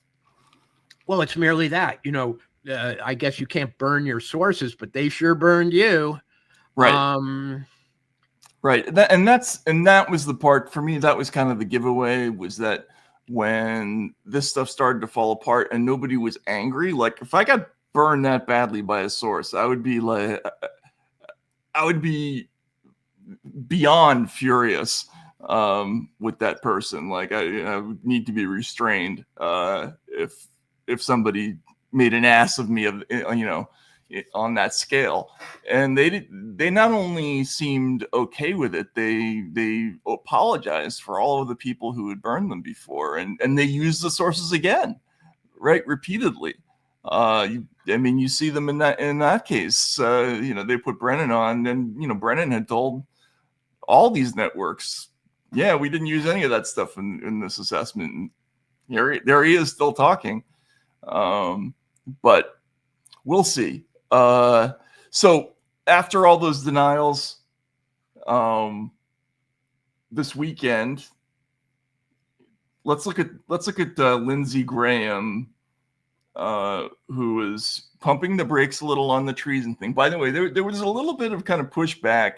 Well, it's merely that, you know, I guess you can't burn your sources, but they sure burned you. Right. Right. That was the part for me. That was kind of the giveaway, was that when this stuff started to fall apart and nobody was angry, like if I got burned that badly by a source, I would be beyond furious with that person. Like I would need to be restrained if somebody made an ass of me, of on that scale. And they not only seemed okay with it, they apologized for all of the people who had burned them before, and they used the sources again, right, repeatedly. You see them in that case. They put Brennan on, and Brennan had told all these networks, yeah, we didn't use any of that stuff in this assessment. And there he is still talking. But we'll see. So after all those denials, this weekend, let's look at Lindsey Graham, who is pumping the brakes a little on the treason thing. By the way, there was a little bit of kind of pushback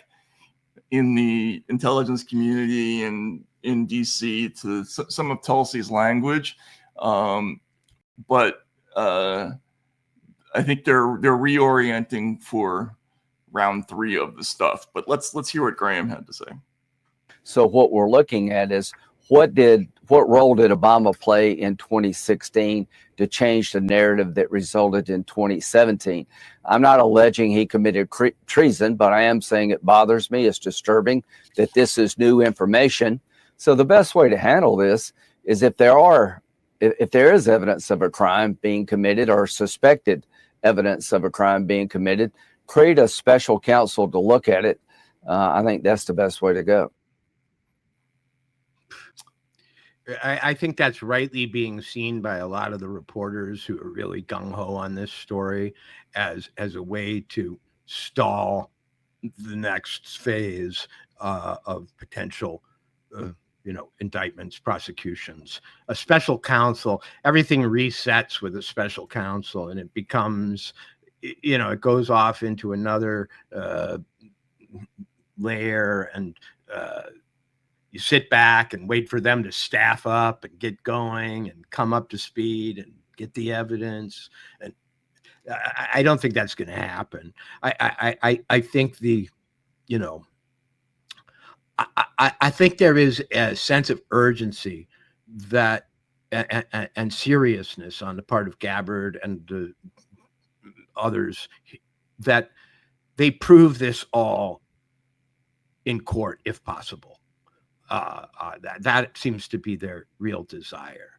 in the intelligence community and in DC to some of Tulsi's language, but I think they're reorienting for round 3 of the stuff. But let's hear what Graham had to say. So what we're looking at is what role did Obama play in 2016 to change the narrative that resulted in 2017? I'm not alleging he committed treason, but I am saying it bothers me. It's disturbing that this is new information. So the best way to handle this is if there is evidence of a crime being committed or suspected evidence of a crime being committed, create a special counsel to look at it. I think that's the best way to go. I think that's rightly being seen by a lot of the reporters who are really gung-ho on this story as a way to stall the next phase of potential indictments, prosecutions. A special counsel, everything resets with a special counsel, and it becomes, it goes off into another layer, and you sit back and wait for them to staff up and get going and come up to speed and get the evidence. And I don't think that's going to happen. I think I think there is a sense of urgency that and seriousness on the part of Gabbard and the others that they prove this all in court if possible. That seems to be their real desire,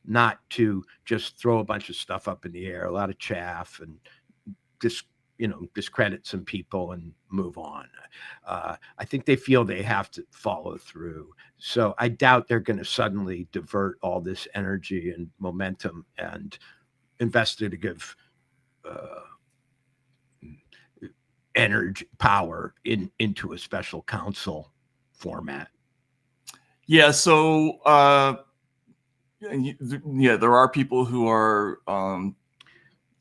not to just throw a bunch of stuff up in the air, a lot of chaff, and discredit some people and move on. I think they feel they have to follow through. So I doubt they're going to suddenly divert all this energy and momentum and investigative energy power into a special counsel format. Yeah. So, there are people who are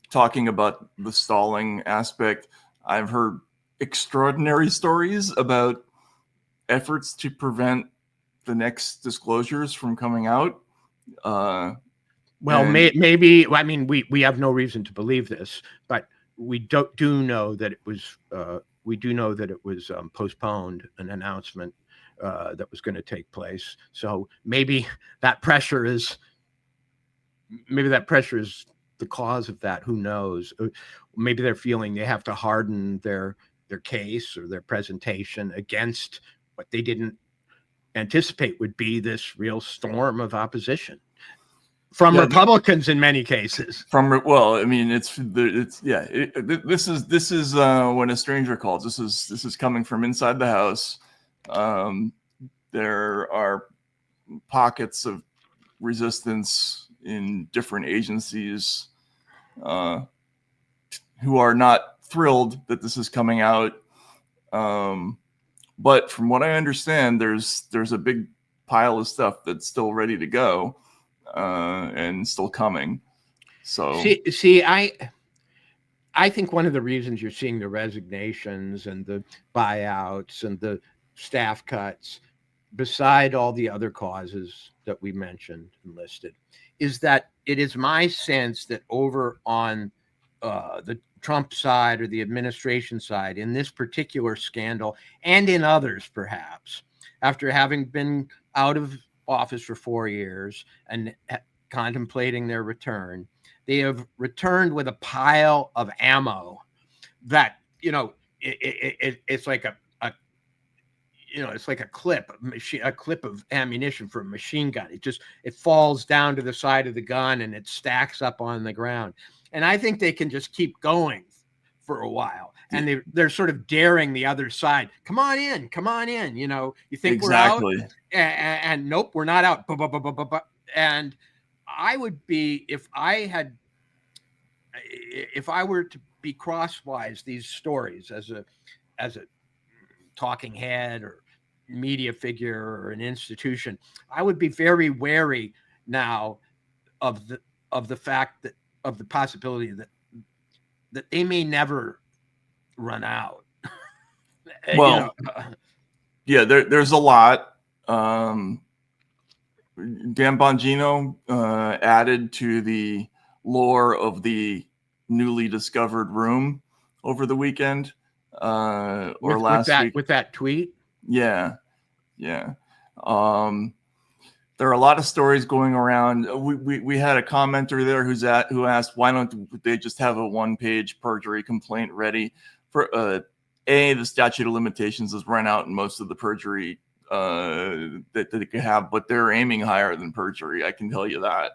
talking about the stalling aspect. I've heard extraordinary stories about efforts to prevent the next disclosures from coming out. Maybe. I mean, we have no reason to believe this, but we do know that it was. We do know that it was postponed, an announcement that was going to take place. So maybe that pressure is the cause of that. Who knows? Maybe they're feeling they have to harden their case or their presentation against what they didn't anticipate would be this real storm of opposition from Republicans in many cases. This is when a stranger calls. This is coming from inside the House. There are pockets of resistance in different agencies who are not thrilled that this is coming out. But from what I understand, there's a big pile of stuff that's still ready to go and still coming. So I think one of the reasons you're seeing the resignations and the buyouts and the staff cuts, beside all the other causes that we mentioned and listed, is that it is my sense that over on the Trump side or the administration side, in this particular scandal and in others perhaps, after having been out of office for 4 years and contemplating their return, they have returned with a pile of ammo that, you know, it's like a you know, it's like a clip of ammunition for a machine gun. It falls down to the side of the gun and it stacks up on the ground. And I think they can just keep going for a while. And they're sort of daring the other side. Come on in. You know, you think Exactly. we're out? And nope, we're not out. And I would be, if I were to be crosswise these stories as a talking head or media figure or an institution, I would be very wary now of the fact that of the possibility that they may never run out. Well, yeah, there's a lot. Dan Bongino added to the lore of the newly discovered room over the weekend or last week with that tweet. Yeah. There are a lot of stories going around. We had a commenter there who asked, why don't they just have a one-page perjury complaint ready? For the statute of limitations has run out in most of the perjury that they could have, but they're aiming higher than perjury. I can tell you that.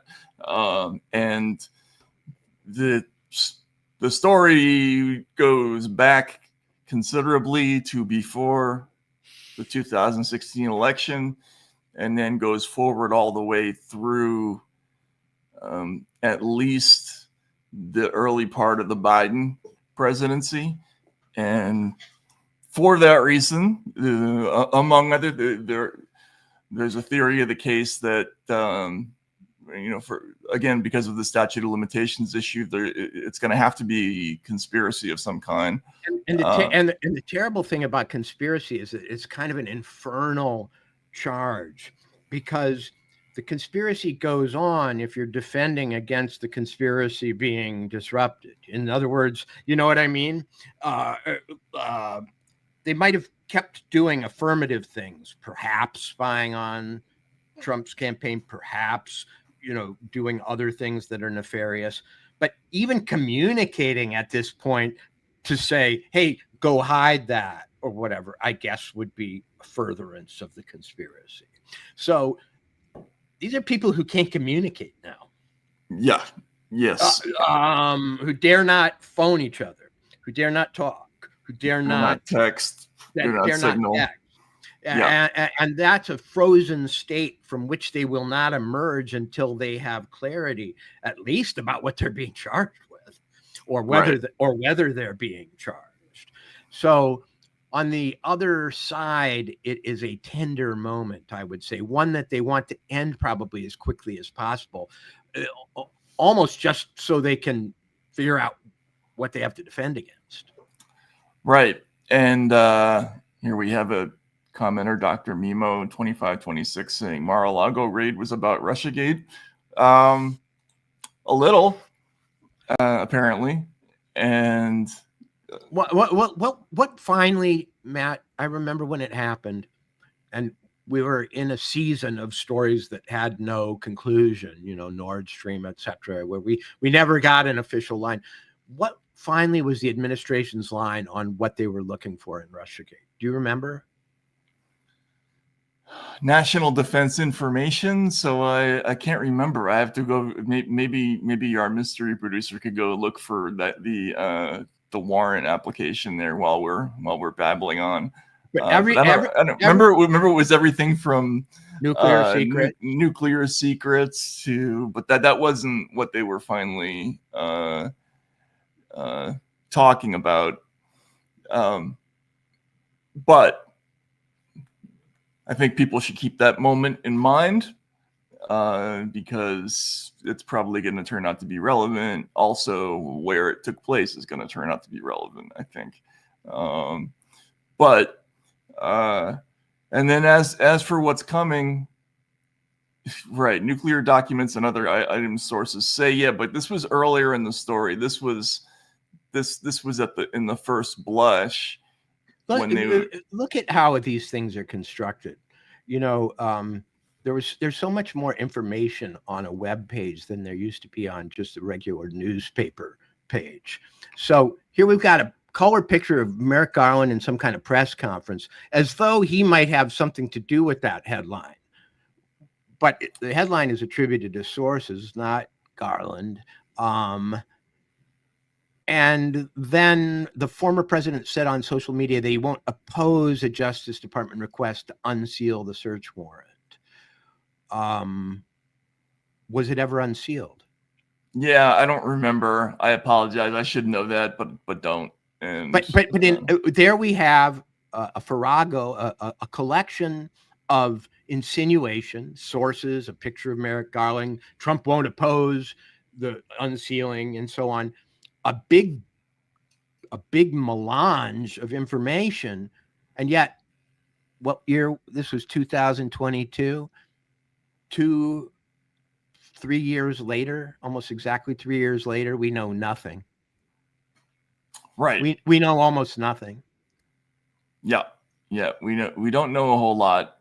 And the story goes back considerably to before the 2016 election, and then goes forward all the way through at least the early part of the Biden presidency. And for that reason, among other, there's a theory of the case that, because of the statute of limitations issue, it's going to have to be conspiracy of some kind. And the terrible thing about conspiracy is that it's kind of an infernal charge, because the conspiracy goes on if you're defending against the conspiracy being disrupted. In other words, you know what I mean? They might have kept doing affirmative things, perhaps spying on Trump's campaign, perhaps, you know, doing other things that are nefarious, but even communicating at this point to say, hey, go hide that or whatever, I guess would be a furtherance of the conspiracy. So these are people who can't communicate now. Yeah. Yes. Who dare not phone each other, who dare not talk, who dare not text, dare signal. Not text. Yeah. And that's a frozen state from which they will not emerge until they have clarity, at least about what they're being charged with, or whether they're being charged. So on the other side, it is a tender moment, I would say, one that they want to end probably as quickly as possible, almost just so they can figure out what they have to defend against. Right. And here we have a commenter, Dr. Mimo 2526, saying Mar-a-Lago raid was about Russiagate. A little, apparently. And what finally, Matt, I remember when it happened, and we were in a season of stories that had no conclusion, you know, Nord Stream, etc., where we never got an official line. What finally was the administration's line on what they were looking for in Russiagate? Do you remember? National Defense Information. So I can't remember. I have to go. Maybe our mystery producer could go look for that the warrant application there while we're babbling on. I don't remember. Remember, it was everything from nuclear secrets to, but that wasn't what they were finally talking about. But I think people should keep that moment in mind because it's probably going to turn out to be relevant. Also, where it took place is going to turn out to be relevant, I think. And then as for what's coming, right, nuclear documents and other item sources say, yeah, but this was earlier in the story. This was in the first blush. Look at how these things are constructed. You know, there's so much more information on a web page than there used to be on just a regular newspaper page. So here we've got a color picture of Merrick Garland in some kind of press conference, as though he might have something to do with that headline. But the headline is attributed to sources, not Garland. And then the former president said on social media that he won't oppose a Justice Department request to unseal the search warrant. Was it ever unsealed? Yeah, I don't remember. I apologize. I should know that, but don't. And but there we have a farrago, a collection of insinuation, sources, a picture of Merrick Garland. Trump won't oppose the unsealing, and so on. A big melange of information, and yet, what year? This was 2022. 3 years later, almost exactly 3 years later, we know nothing. Right. We know almost nothing. Yeah. We don't know a whole lot.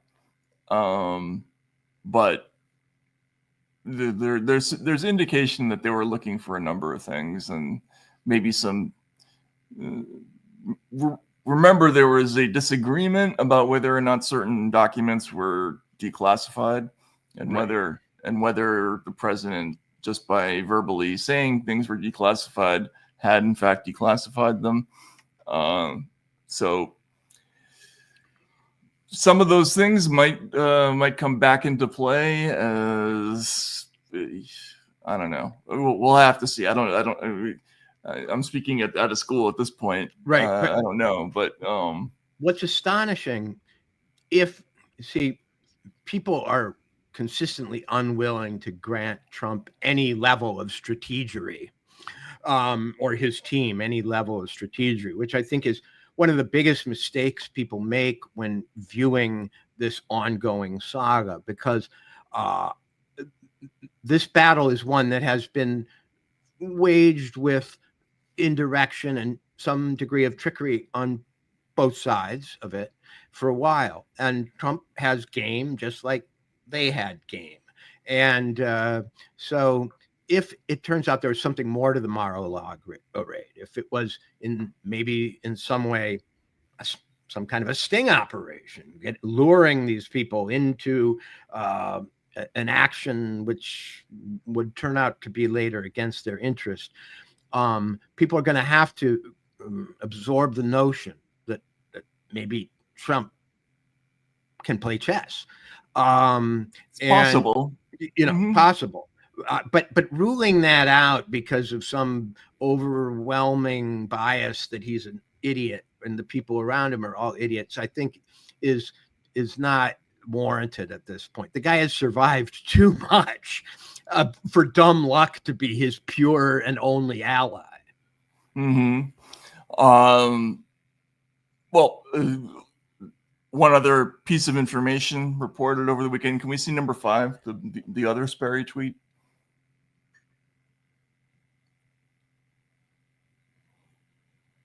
But there's indication that they were looking for a number of things, and maybe some. Remember, there was a disagreement about whether or not certain documents were declassified, and Right. whether the president, just by verbally saying things were declassified, had in fact declassified them. So some of those things might come back into play as, I don't know. We'll have to see. I'm speaking out of school at this point. Right. I don't know, but what's astonishing, people are consistently unwilling to grant Trump any level of strategery, or his team any level of strategery, which I think is one of the biggest mistakes people make when viewing this ongoing saga, because this battle is one that has been waged with indirection and some degree of trickery on both sides of it for a while. And Trump has game just like they had game. And so if it turns out there was something more to the Mar-a-Lago raid, if it was maybe in some way some kind of a sting operation, luring these people into an action which would turn out to be later against their interest, people are going to have to absorb the notion that maybe Trump can play chess. it's possible. Possible. But ruling that out because of some overwhelming bias that he's an idiot and the people around him are all idiots, I think is not warranted at this point. The guy has survived too much for dumb luck to be his pure and only ally. Well, one other piece of information reported over the weekend. Can we see number 5, the other Sperry tweet?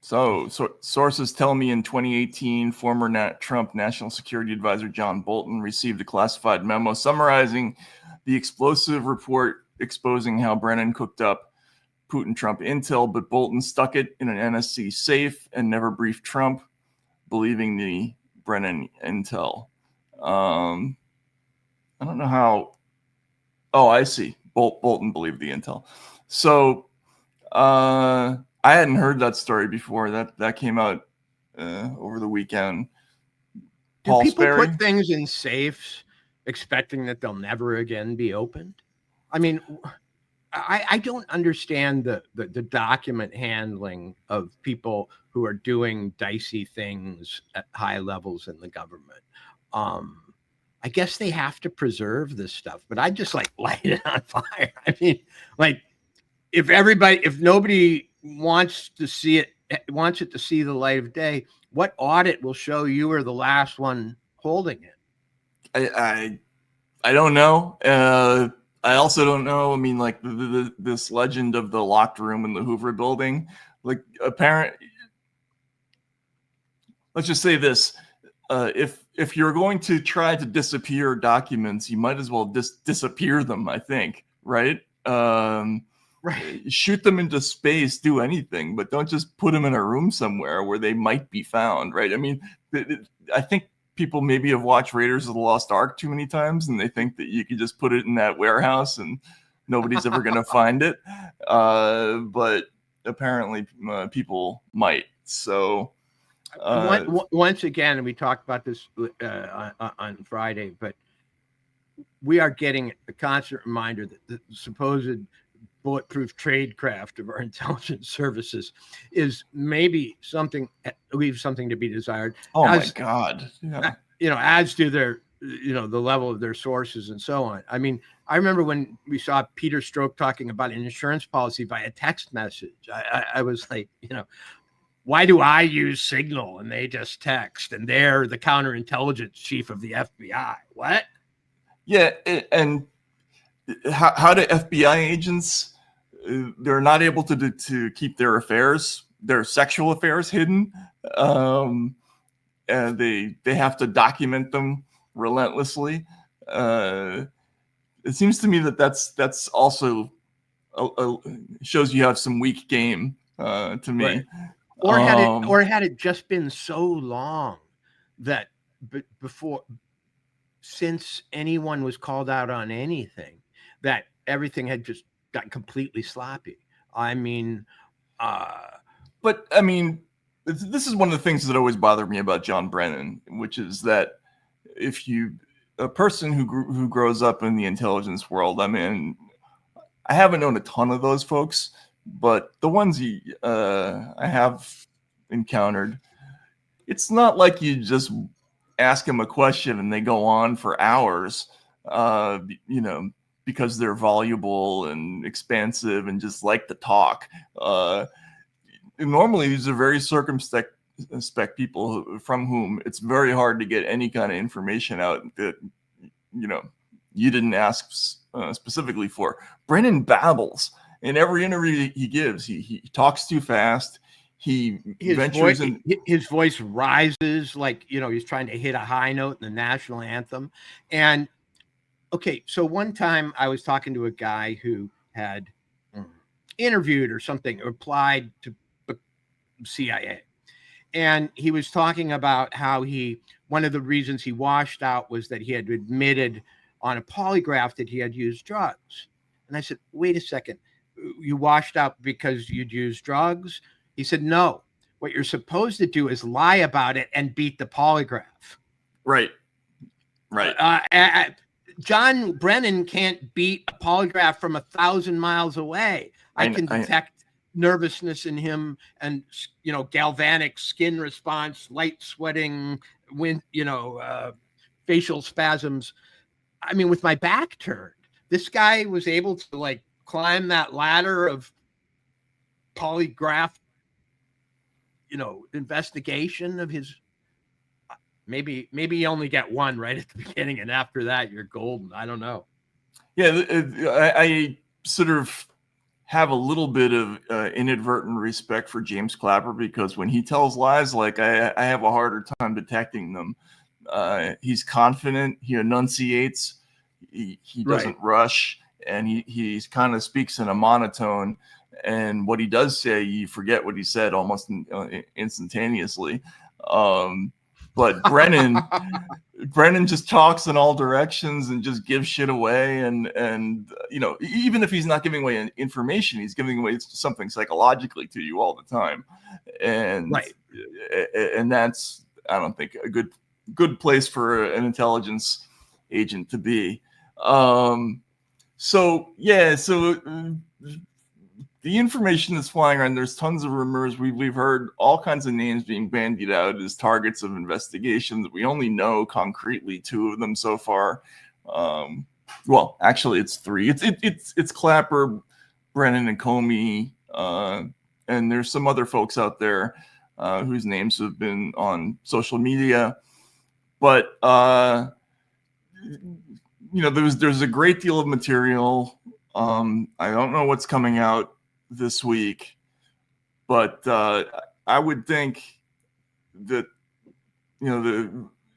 So sources tell me in 2018, former Trump National Security Advisor John Bolton received a classified memo summarizing the explosive report exposing how Brennan cooked up Putin-Trump intel, but Bolton stuck it in an NSC safe and never briefed Trump, believing the Brennan intel. I don't know how. Oh, I see. Bolton believed the intel. So I hadn't heard that story before. That came out over the weekend. Do people put things in safes expecting that they'll never again be opened? I mean, I don't understand the document handling of people who are doing dicey things at high levels in the government. I guess they have to preserve this stuff, but I just light it on fire. I mean, if nobody wants to see it, wants it to see the light of day, what audit will show you were the last one holding it? I don't know. I also don't know. I mean, this legend of the locked room in the Hoover building, let's just say this. if you're going to try to disappear documents, you might as well disappear them. I think, right? Right. Shoot them into space, do anything, but don't just put them in a room somewhere where they might be found, right? I mean, I think people maybe have watched Raiders of the Lost Ark too many times, and they think that you could just put it in that warehouse and nobody's ever going to find it. But apparently, people might. So. Once again, and we talked about this on Friday, but we are getting a constant reminder that the supposed bulletproof tradecraft of our intelligence services is maybe leaves something to be desired. Oh my God! Yeah. As do their, the level of their sources and so on. I mean, I remember when we saw Peter Strzok talking about an insurance policy via text message. I was like, why do I use Signal and they just text, and they're the counterintelligence chief of the FBI? What? Yeah, and how do FBI agents? They're not able to keep their sexual affairs hidden. And they have to document them relentlessly. It seems to me that's also shows you have some weak game to me. Right. Or had it just been so long that since anyone was called out on anything, that everything had just got completely sloppy. I mean, but I mean, this is one of the things that always bothered me about John Brennan, which is that a person who grows up in the intelligence world, I mean, I haven't known a ton of those folks, but the ones I have encountered, it's not like you just ask them a question and they go on for hours, because they're voluble and expansive and just like to talk. Normally, these are very circumspect people from whom it's very hard to get any kind of information out that you didn't ask specifically for. Brennan babbles in every interview he gives. He talks too fast. His voice rises like he's trying to hit a high note in the national anthem. And okay, so one time I was talking to a guy who had interviewed or something, applied to CIA. And he was talking about how one of the reasons he washed out was that he had admitted on a polygraph that he had used drugs. And I said, wait a second, you washed out because you'd used drugs? He said, no, what you're supposed to do is lie about it and beat the polygraph. Right. John Brennan can't beat a polygraph from 1,000 miles away. I can detect nervousness in him and, galvanic skin response, light sweating, facial spasms. I mean, with my back turned, this guy was able to climb that ladder of polygraph, investigation of his. Maybe you only get one right at the beginning, and after that you're golden. I don't know. Yeah, I sort of have a little bit of inadvertent respect for James Clapper, because when he tells lies, I have a harder time detecting them. He's confident. He enunciates. He doesn't rush, and he kind of speaks in a monotone. And what he does say, you forget what he said almost instantaneously. But Brennan just talks in all directions and just gives shit away. And even if he's not giving away information, he's giving away something psychologically to you all the time. And and that's, I don't think, a good place for an intelligence agent to be. The information that's flying around, there's tons of rumors. We've heard all kinds of names being bandied out as targets of investigations. We only know concretely 2 of them so far. Well, actually, it's 3. It's Clapper, Brennan, and Comey, and there's some other folks out there whose names have been on social media. But there's a great deal of material. I don't know what's coming out this week, but I would think that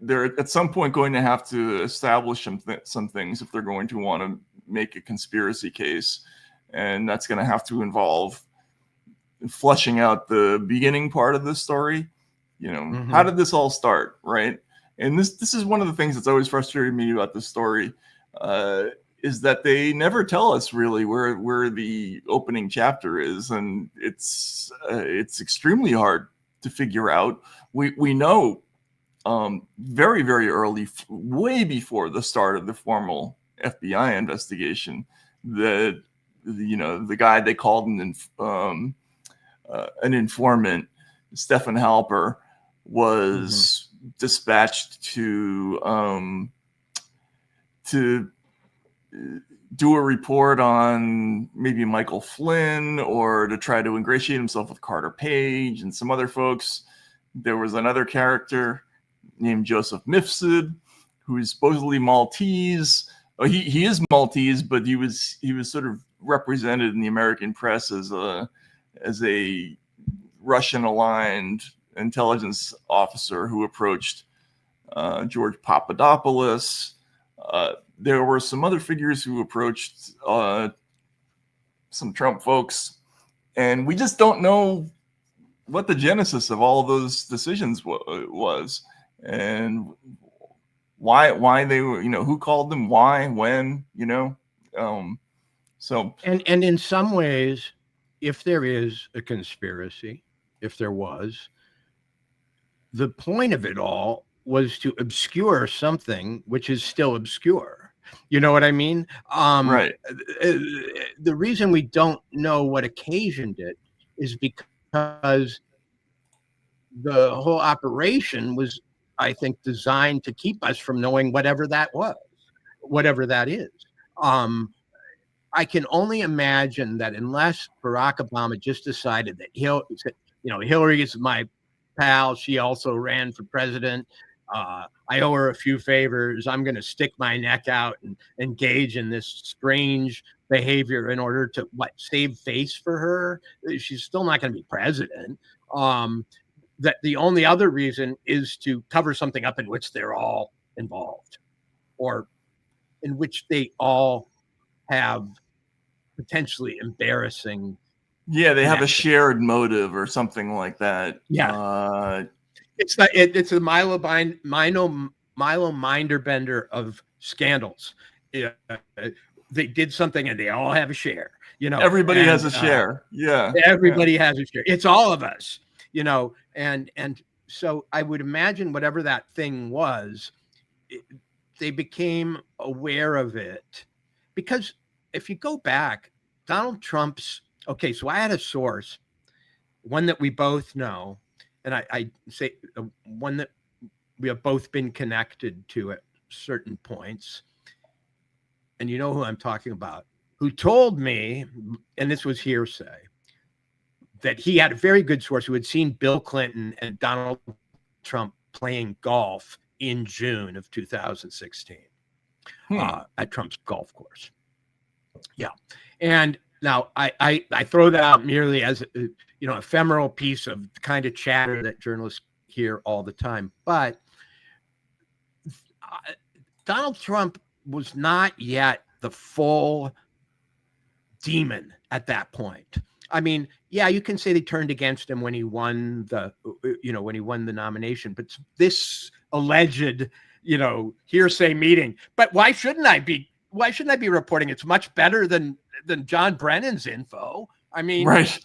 they're at some point going to have to establish some things if they're going to want to make a conspiracy case, and that's going to have to involve fleshing out the beginning part of the story. How did this all start, right? And this is one of the things that's always frustrated me about this story, is that they never tell us really where the opening chapter is, and it's extremely hard to figure out. We know very, very early, way before the start of the formal FBI investigation, that the guy they called an informant, Stefan Halper, was dispatched to do a report on maybe Michael Flynn, or to try to ingratiate himself with Carter Page and some other folks. There was another character named Joseph Mifsud, who is supposedly Maltese. He is Maltese, but he was sort of represented in the American press as a Russian-aligned intelligence officer who approached George Papadopoulos. There were some other figures who approached some Trump folks, and we just don't know what the genesis of all of those decisions was, and why they were, who called them, why, when, so. And in some ways, if there is a conspiracy, if there was, the point of it all was to obscure something which is still obscure. You know what I mean? Right. The reason we don't know what occasioned it is because the whole operation was, I think, designed to keep us from knowing whatever that was, whatever that is. I can only imagine that unless Barack Obama just decided that Hillary is my pal, she also ran for president, I owe her a few favors, I'm going to stick my neck out and engage in this strange behavior in order to save face for her. She's still not going to be president. That the only other reason is to cover something up in which they're all involved, or in which they all have potentially embarrassing. Yeah, they have a shared motive or something like that. Yeah. It's a Milo minder bender of scandals. Yeah, they did something and they all have a share. Everybody has a share. Yeah, everybody has a share. It's all of us. And so I would imagine whatever that thing was, they became aware of it, because if you go back, Donald Trump's. Okay, so I had a source, one that we both know. And I say one that we have both been connected to at certain points. And you know who I'm talking about, who told me, and this was hearsay, that he had a very good source who had seen Bill Clinton and Donald Trump playing golf in June of 2016 at Trump's golf course. Yeah. And now I throw that out merely as ephemeral piece of the kind of chatter that journalists hear all the time. But Donald Trump was not yet the full demon at that point. I mean, yeah, you can say they turned against him when he won the nomination, but this alleged, hearsay meeting. But why shouldn't I be reporting? It's much better than John Brennan's info. I mean, right.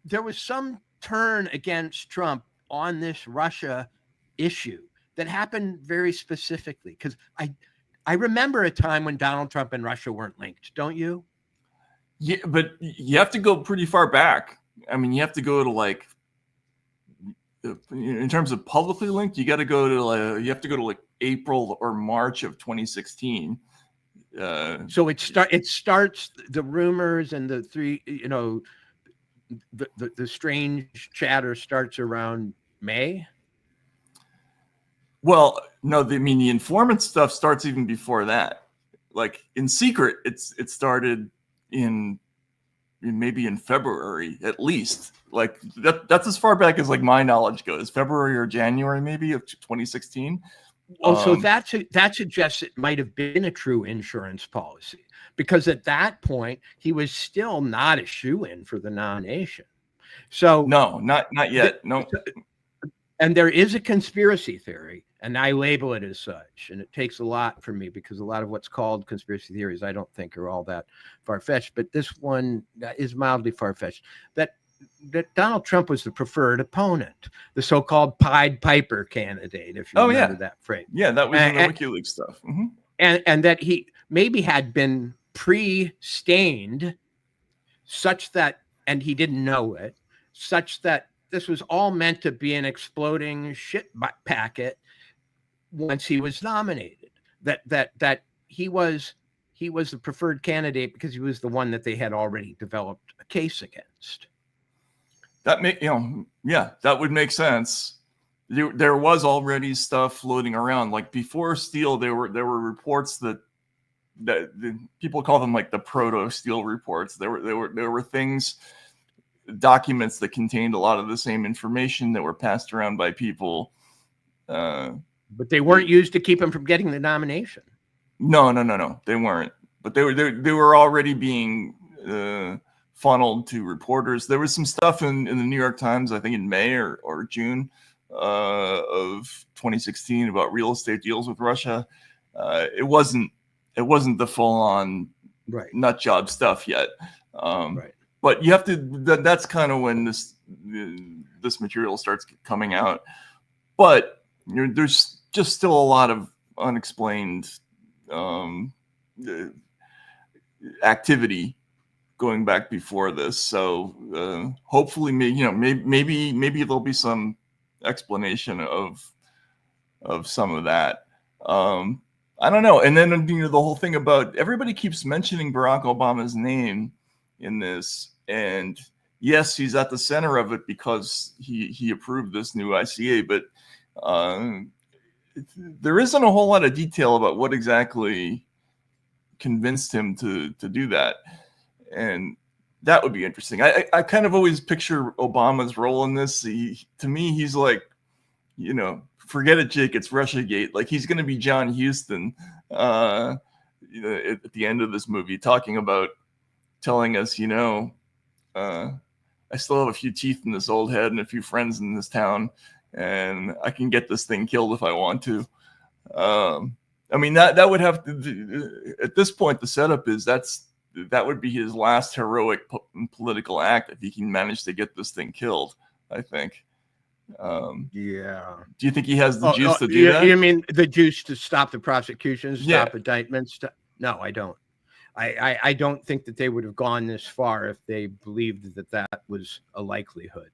There was some turn against Trump on this Russia issue that happened very specifically, because I remember a time when Donald Trump and Russia weren't linked. Don't you? Yeah, but you have to go pretty far back. I mean, you have to go to in terms of publicly linked, you have to go to April or March of 2016. So it starts the rumors and the three, the strange chatter starts around May. Well, no, the informant stuff starts even before that. Like in secret, it started in maybe in February at least. Like that's as far back as like my knowledge goes. February or January maybe of 2016. Oh, so that suggests it might have been a true insurance policy, because at that point he was still not a shoo-in for the nomination. So no, not yet. No. And there is a conspiracy theory, and I label it as such. And it takes a lot for me, because a lot of what's called conspiracy theories I don't think are all that far-fetched, but this one is mildly far-fetched, that Donald Trump was the preferred opponent, the so-called Pied Piper candidate, if you remember that phrase. Yeah, that was in the WikiLeaks stuff. Mm-hmm. And that he maybe had been pre-stained such that, and he didn't know it, such that this was all meant to be an exploding shit packet once he was nominated. That he was the preferred candidate because he was the one that they had already developed a case against. That that would make sense. There was already stuff floating around. Like before Steele, there were reports that the people call them like the proto Steele reports. There were things, documents that contained a lot of the same information that were passed around by people. But they weren't used to keep him from getting the nomination. No, they weren't. But they were already being funneled to reporters. There was some stuff in the New York Times, I think in May or June of 2016 about real estate deals with Russia. It wasn't the full-on nut job stuff yet. Right. But you have to. That's kind of when this material starts coming out. But there's just still a lot of unexplained activity going back before this. So hopefully, maybe there'll be some explanation of some of that. I don't know. And then the whole thing about everybody keeps mentioning Barack Obama's name in this, and yes, he's at the center of it because he approved this new ICA, but there isn't a whole lot of detail about what exactly convinced him to do that. And that would be interesting. I kind of always picture Obama's role in this. To me, he's like, forget it, Jake, it's Russiagate. Like he's going to be John Huston at the end of this movie, telling us, I still have a few teeth in this old head and a few friends in this town, and I can get this thing killed if I want to. I mean, that would have to, at this point, the setup is that would be his last heroic political act if he can manage to get this thing killed, I think. Yeah. Do you think he has the juice to do that? You mean the juice to stop the prosecution, stop indictments? No, I don't. I don't think that they would have gone this far if they believed that was a likelihood.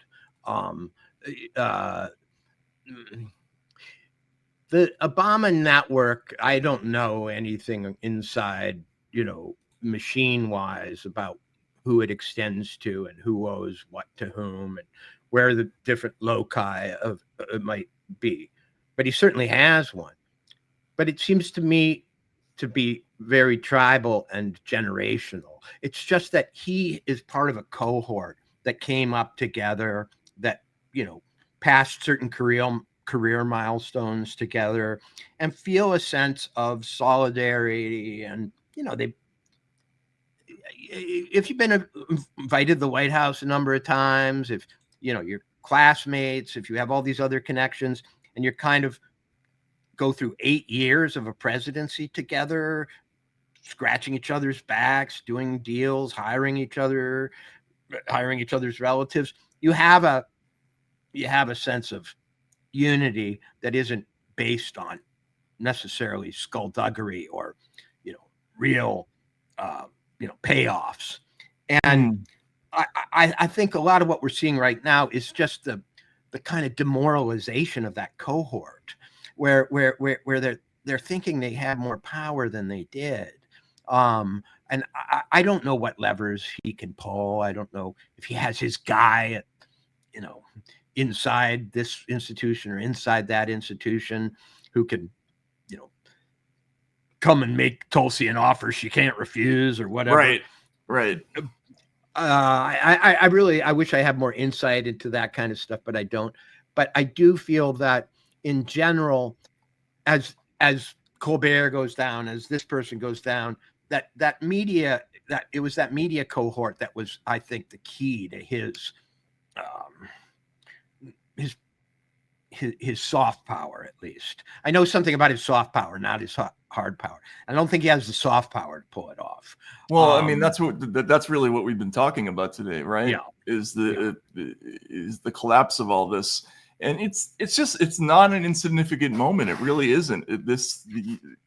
The Obama network, I don't know anything inside, machine wise about who it extends to and who owes what to whom and where the different loci of it might be. But he certainly has one. But it seems to me to be very tribal and generational. It's just that he is part of a cohort that came up together, that, passed certain career milestones together and feel a sense of solidarity. And, if you've been invited to the White House a number of times, if, your classmates, if you have all these other connections and you're kind of go through 8 years of a presidency together, scratching each other's backs, doing deals, hiring each other's relatives, you have a sense of unity that isn't based on necessarily skullduggery or, real, payoffs. And I think a lot of what we're seeing right now is just the kind of demoralization of that cohort, where they're thinking they have more power than they did. And I don't know what levers he can pull. I don't know if he has his guy, inside this institution or inside that institution who can, come and make Tulsi an offer she can't refuse or whatever. Right. I wish I had more insight into that kind of stuff, but I don't. But I do feel that in general, as Colbert goes down, as this person goes down, that media, that it was that media cohort that was, I think, the key to his soft power. At least I know something about his soft power, not his hard power. I don't think he has the soft power to pull it off. Well, I mean, that's really what we've been talking about today, right? Yeah. Is the collapse of all this, and it's not an insignificant moment. It really isn't.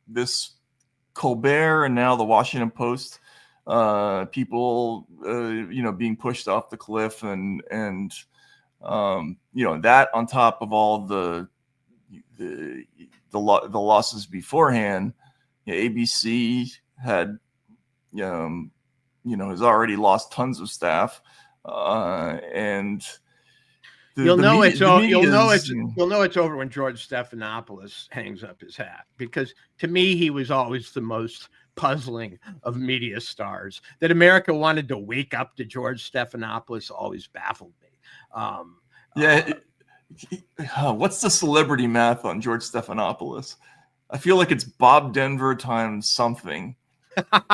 This Colbert and now the Washington Post, people, being pushed off the cliff, and that on top of all the losses beforehand. ABC had has already lost tons of staff, and you'll know it's over when George Stephanopoulos hangs up his hat, because to me he was always the most puzzling of media stars. That America wanted to wake up to George Stephanopoulos always baffled me. What's the celebrity math on George Stephanopoulos? I feel like it's Bob Denver times something,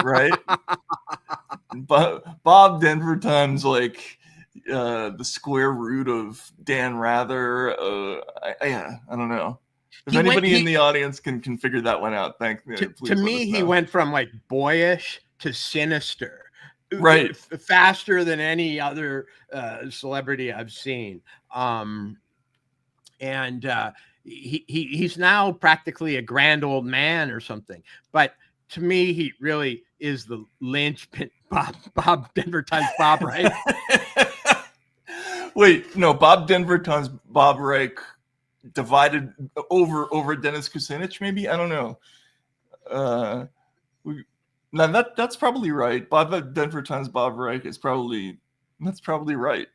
right? But Bob Denver times like the square root of Dan Rather. I don't know. If anybody in the audience can figure that one out, thank me. To me, he went from like boyish to sinister, right? Faster than any other celebrity I've seen. He's now practically a grand old man or something. But to me, he really is the linchpin. Bob Denver times Bob Reich. Wait, no, Bob Denver times Bob Reich divided over Dennis Kucinich, maybe? I don't know. That's probably right. Bob Denver times Bob Reich that's probably right.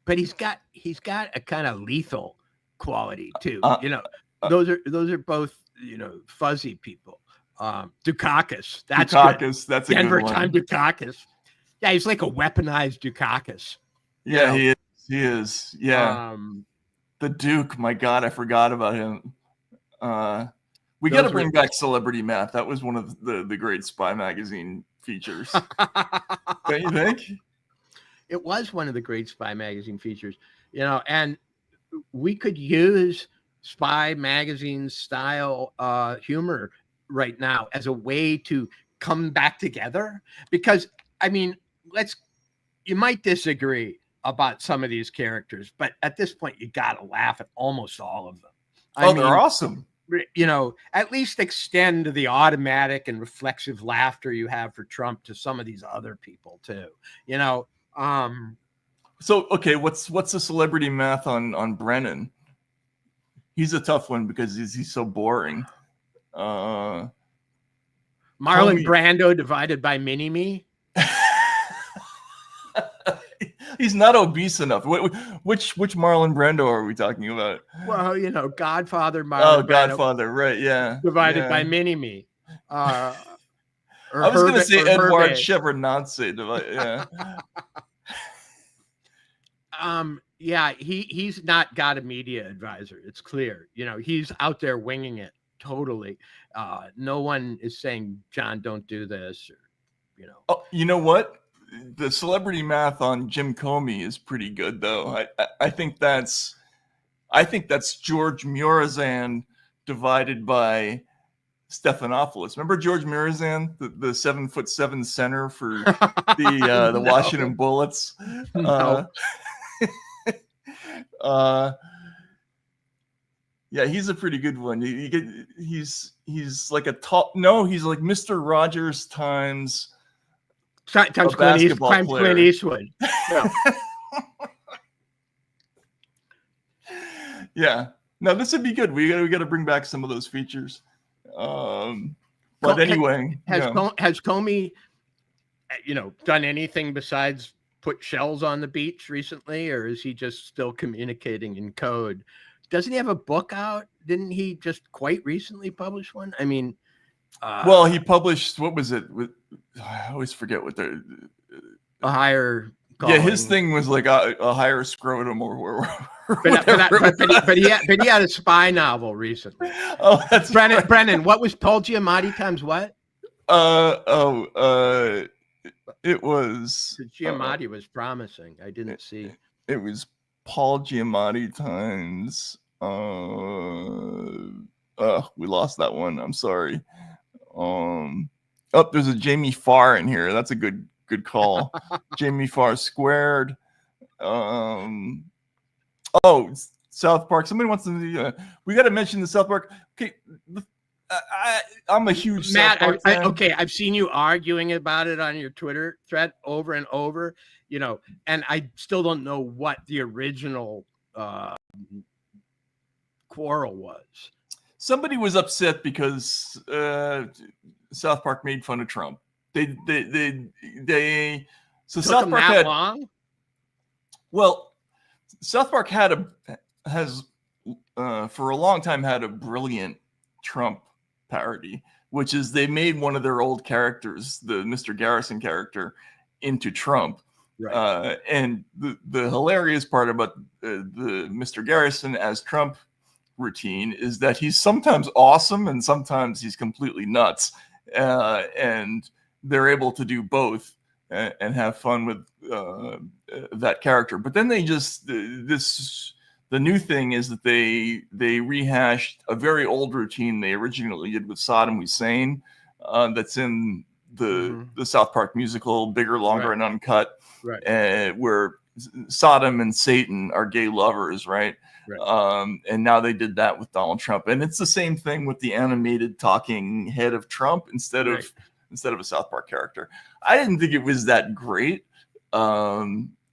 But he's got a kind of lethal quality too. Those are both fuzzy people. Dukakis, that's a Denver good one. time Dukakis. Yeah, he's like a weaponized Dukakis. Yeah, he is. Yeah. The Duke, my God, I forgot about him. We got to bring back Celebrity Math. That was one of the great Spy Magazine features. Don't you think? It was one of the great Spy Magazine features, and we could use Spy Magazine style humor right now as a way to come back together. Because, I mean, you might disagree about some of these characters, but at this point, you got to laugh at almost all of them. They're awesome. At least extend the automatic and reflexive laughter you have for Trump to some of these other people too. So okay, what's the celebrity math on Brennan? He's a tough one because he's so boring. Marlon Brando divided by Mini-Me. He's not obese enough. Which Marlon Brando are we talking about? Well, Godfather Marlon Brando. Godfather, right? Yeah. Divided by Mini-Me. I was going to say Edward Shevardnadze. Yeah. He's not got a media advisor. It's clear. He's out there winging it totally. No one is saying, John, don't do this. Oh, you know what? The celebrity math on Jim Comey is pretty good, though. I think that's George Murazan divided by Stephanopoulos. Remember George Murazan, the 7'7" center for the No. Washington Bullets? No. Yeah, he's a pretty good one. He's like he's like Mr. Rogers times Clint Eastwood. Yeah. Yeah. No, this would be good. We got to bring back some of those features. But anyway, has Comey, done anything besides put shells on the beach recently, or is he just still communicating in code? Doesn't he have a book out? Didn't he just quite recently publish one? I mean, well, he published, what was it? I always forget what a higher Yeah, his calling. thing was like a higher scrotum or But whatever. he had a spy novel recently. Oh, that's Brennan. right. Brennan, what was Paul Giamatti times what? It was Giamatti was promising. I didn't see. It was Paul Giamatti times. We lost that one. I'm sorry. There's a Jamie Farr in here. That's a good call. Jamie Farr squared. South Park. Somebody wants to. We got to mention the South Park. Okay, I'm a huge Matt. South Park fan. Okay, I've seen you arguing about it on your Twitter thread over and over. You know, and I still don't know what the original quarrel was. Somebody was upset because South Park made fun of Trump. So Took South them Park that had long? Well, South Park has for a long time had a brilliant Trump parody, which is they made one of their old characters, the Mr. Garrison character, into Trump. Right. And the hilarious part about the Mr. Garrison as Trump routine is that he's sometimes awesome and sometimes he's completely nuts. And they're able to do both and have fun with that character. But then they just the new thing is that they rehashed a very old routine they originally did with Saddam Hussein that's in the South Park musical, Bigger, Longer, and Uncut, where Saddam and Satan are gay lovers, right? And now they did that with Donald Trump, and it's the same thing with the animated talking head of Trump instead of a South Park character. I didn't think it was that great.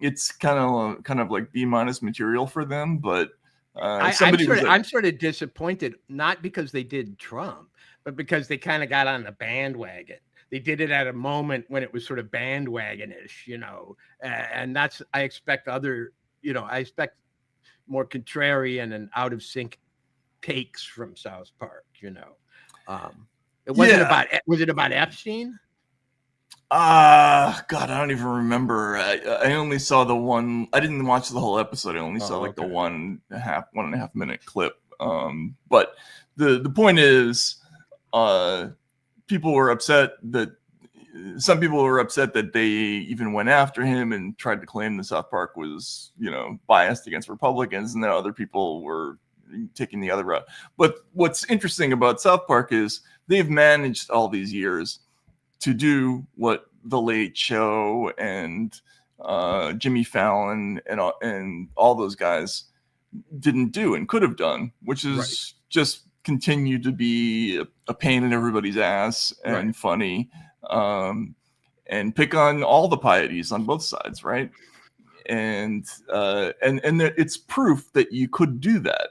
It's kind of like B- material for them, but I'm sort of disappointed, not because they did Trump, but because they kind of got on the bandwagon. They did it at a moment when it was sort of bandwagonish, you know, and that's, I expect more contrarian and out of sync takes from South Park, you know. It wasn't was it about Epstein? God, I don't even remember. I only saw the one. I didn't watch the whole episode. I only saw the 1.5 minute clip. But the point is, people were upset that some people were upset that they even went after him and tried to claim that South Park was, biased against Republicans, and then other people were taking the other route. But what's interesting about South Park is they've managed all these years to do what The Late Show and Jimmy Fallon and all those guys didn't do and could have done, which is just continue to be a pain in everybody's ass and funny, and pick on all the pieties on both sides, right? And it's proof that you could do that.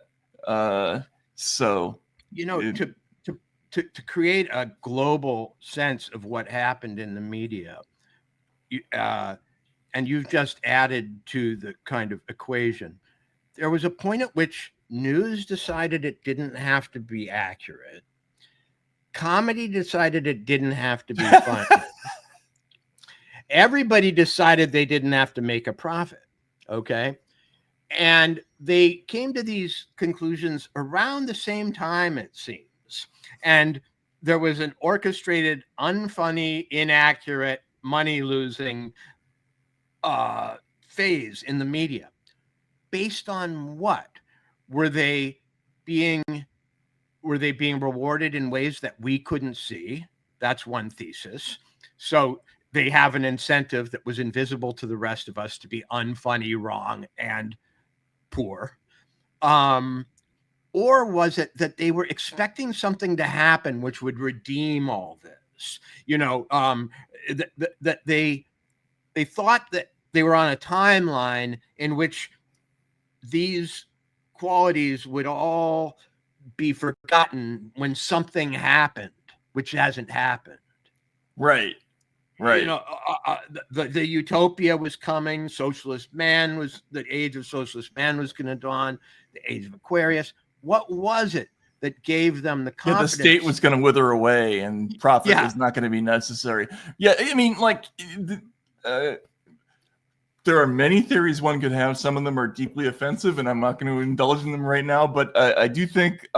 To create a global sense of what happened in the media, and you've just added to the kind of equation, there was a point at which news decided it didn't have to be accurate. Comedy decided it didn't have to be funny. Everybody decided they didn't have to make a profit. Okay. And they came to these conclusions around the same time, it seems. And there was an orchestrated, unfunny, inaccurate, money-losing phase in the media. Based on what? Were they being rewarded in ways that we couldn't see? That's one thesis. So they have an incentive that was invisible to the rest of us to be unfunny, wrong, and poor. Or was it that they were expecting something to happen which would redeem all this? That they thought that they were on a timeline in which these qualities would all be forgotten when something happened, which hasn't happened. Right. The utopia was coming. The age of socialist man was going to dawn. The age of Aquarius. What was it that gave them the confidence? The state was going to wither away and profit was not going to be necessary. Yeah, I mean, there are many theories one could have. Some of them are deeply offensive, and I'm not going to indulge in them right now. But I do think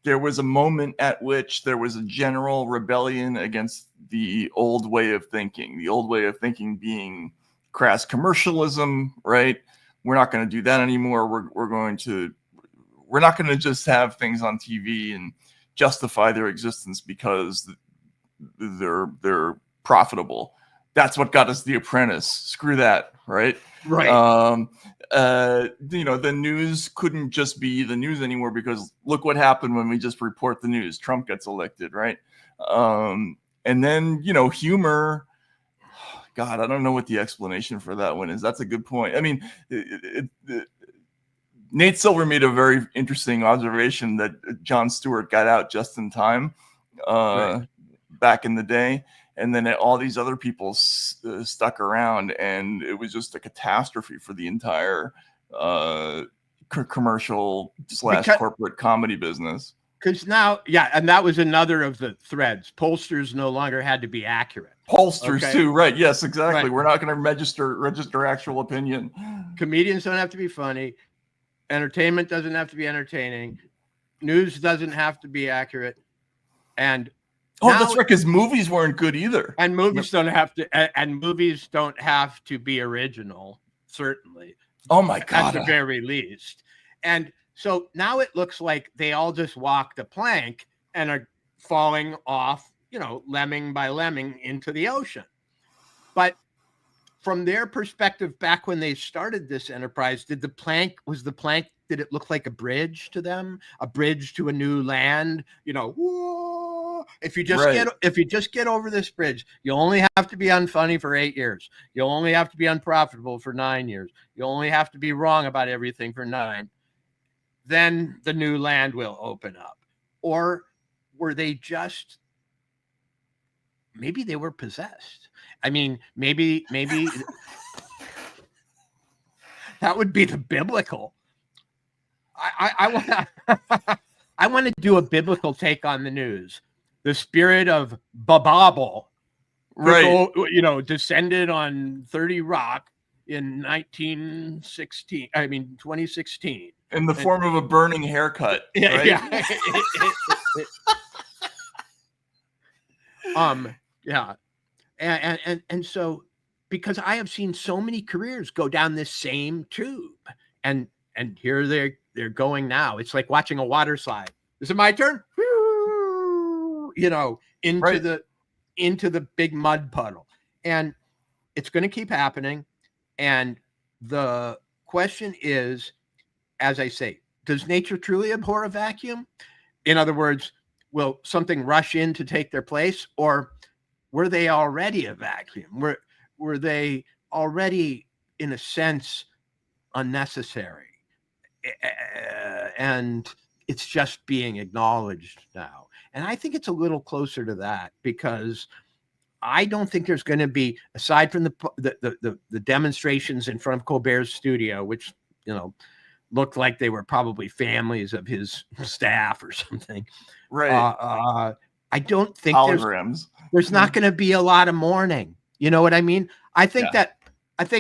there was a moment at which there was a general rebellion against the old way of thinking. The old way of thinking being crass commercialism, right? We're not going to do that anymore. We're not going to just have things on TV and justify their existence because they're profitable. That's what got us The Apprentice. Screw that, right? Right. The news couldn't just be the news anymore because look what happened when we just report the news. Trump gets elected, right? And then, humor. God, I don't know what the explanation for that one is. That's a good point. I mean, Nate Silver made a very interesting observation that Jon Stewart got out just in time back in the day. And then all these other people stuck around, and it was just a catastrophe for the entire commercial / corporate comedy business. Because now, and that was another of the threads. Pollsters no longer had to be accurate. Pollsters too, right? Yes, exactly. Right. We're not going to register actual opinion. Comedians don't have to be funny. Entertainment doesn't have to be entertaining. News doesn't have to be accurate. And that's right, because movies weren't good either. And movies don't have to. And movies don't have to be original. Certainly. Oh my God! At the very least. And so now it looks like they all just walked the plank and are falling off, lemming by lemming into the ocean. But from their perspective, back when they started this enterprise, did it look like a bridge to them? A bridge to a new land? Whoa, if you just get over this bridge, you only have to be unfunny for 8 years. You only have to be unprofitable for 9 years. You only have to be wrong about everything for 9. Then the new land will open up. Or were they just, maybe they were possessed? I mean, maybe that would be the biblical. I want to do a biblical take on the news. The spirit of Babel, right? Descended on 30 Rock in 2016. In the form of a burning haircut. Right? Yeah. And so, because I have seen so many careers go down this same tube, and here they're going now. It's like watching a water slide. Is it my turn? Into the big mud puddle, and it's going to keep happening. And the question is, as I say, does nature truly abhor a vacuum? In other words, will something rush in to take their place, or were they already a vacuum? Were they already, in a sense, unnecessary? And it's just being acknowledged now. And I think it's a little closer to that, because I don't think there's going to be, aside from the demonstrations in front of Colbert's studio, which, looked like they were probably families of his staff or something. Right. I don't think holograms. There's not going to be a lot of mourning. You know what I mean? I think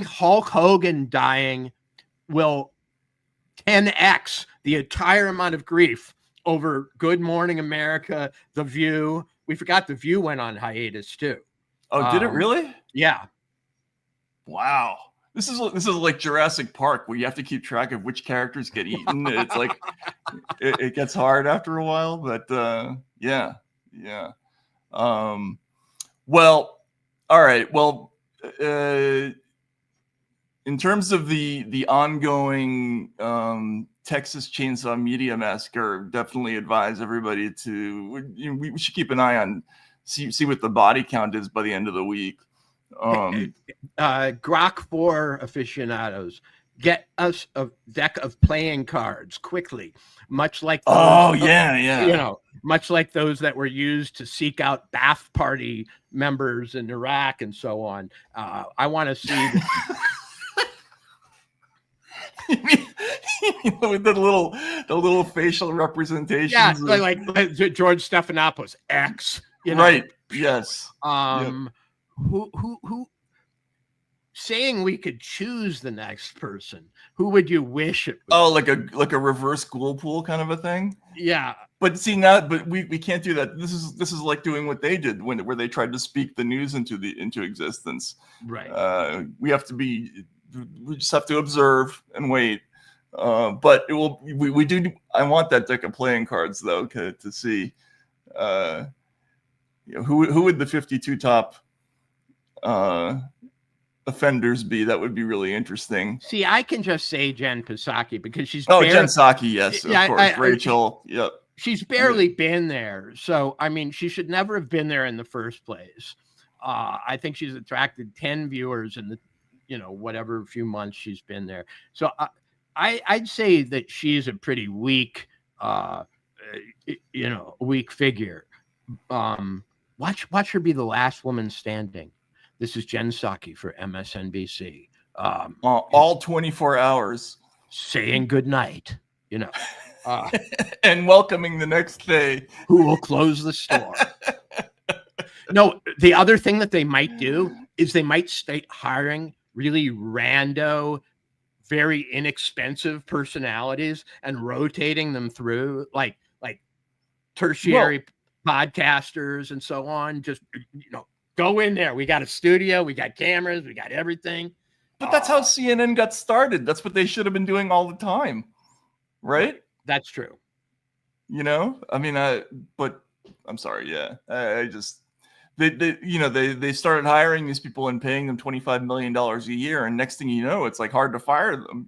Hulk Hogan dying will 10x the entire amount of grief over Good Morning America, The View. We forgot The View went on hiatus too. Oh, did it really? Yeah. Wow. This is like Jurassic Park, where you have to keep track of which characters get eaten. It's like it gets hard after a while, but yeah. Well, all right. Well, in terms of the ongoing Texas Chainsaw Media Massacre, definitely advise everybody to. We should keep an eye on see what the body count is by the end of the week. Grok 4 aficionados, get us a deck of playing cards quickly, much like those, much like those that were used to seek out Ba'ath Party members in Iraq and so on. I want to see with the little facial representations. Yeah, like George Stephanopoulos, X. Right. Yes. Who saying we could choose the next person. Who would you wish it was? Oh, like a reverse ghoul pool kind of a thing. Yeah. But see now, but we can't do that. This is like doing what they did where they tried to speak the news into existence. Right. We just have to observe and wait. But it will. We do. I want that deck of playing cards though to see. Who would the 52 top offenders be? That would be really interesting. See, I can just say Jen Psaki because she's Jen Psaki, yes, Yeah, of course. Rachel, yep. She's barely been there. So, I mean, she should never have been there in the first place. I think she's attracted 10 viewers in the, whatever few months she's been there. So I'd say that she's a pretty weak, weak figure. Watch her be the last woman standing. This is Jen Psaki for MSNBC. All 24 hours. Saying goodnight, and welcoming the next day. Who will close the store? No, the other thing that they might do is they might start hiring really rando, very inexpensive personalities and rotating them through like tertiary podcasters and so on. Just, go in there. We got a studio, we got cameras, we got everything. But that's how CNN got started. That's what they should have been doing all the time. Right? That's true. I mean, but I'm sorry. Yeah. I just, they started hiring these people and paying them $25 million a year. And next thing you know, it's like hard to fire them,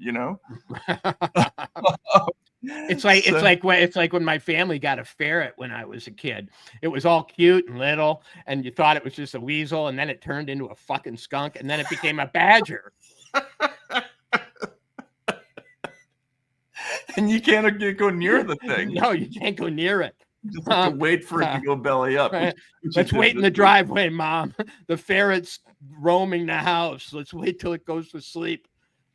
It's like when my family got a ferret when I was a kid. It was all cute and little, and you thought it was just a weasel, and then it turned into a fucking skunk, and then it became a badger. And you can't go near the thing. No, you can't go near it. You just have to wait for it to go belly up. Right. Let's wait in the driveway, Mom. The ferret's roaming the house. Let's wait till it goes to sleep.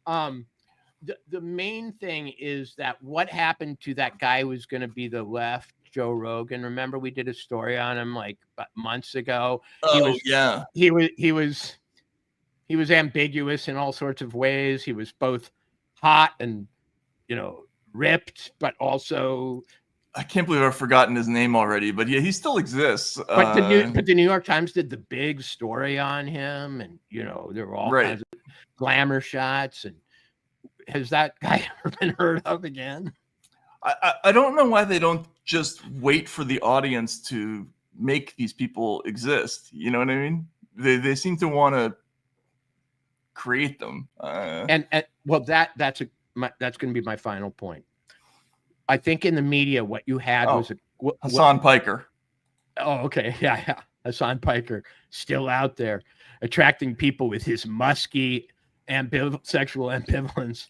The main thing is that what happened to that guy who was going to be the left, Joe Rogan. Remember, we did a story on him like months ago. He was ambiguous in all sorts of ways. He was both hot and ripped, but also I can't believe I've forgotten his name already. But yeah, he still exists. But the New York Times did the big story on him, and there were all kinds of glamour shots. And has that guy ever been heard of again? I don't know why they don't just wait for the audience to make these people exist. You know what I mean? They seem to want to create them. Well, that's going to be my final point. I think in the media, what you had was Hassan Piker. Oh, okay. Yeah. Hassan Piker still out there attracting people with his musky sexual ambivalence.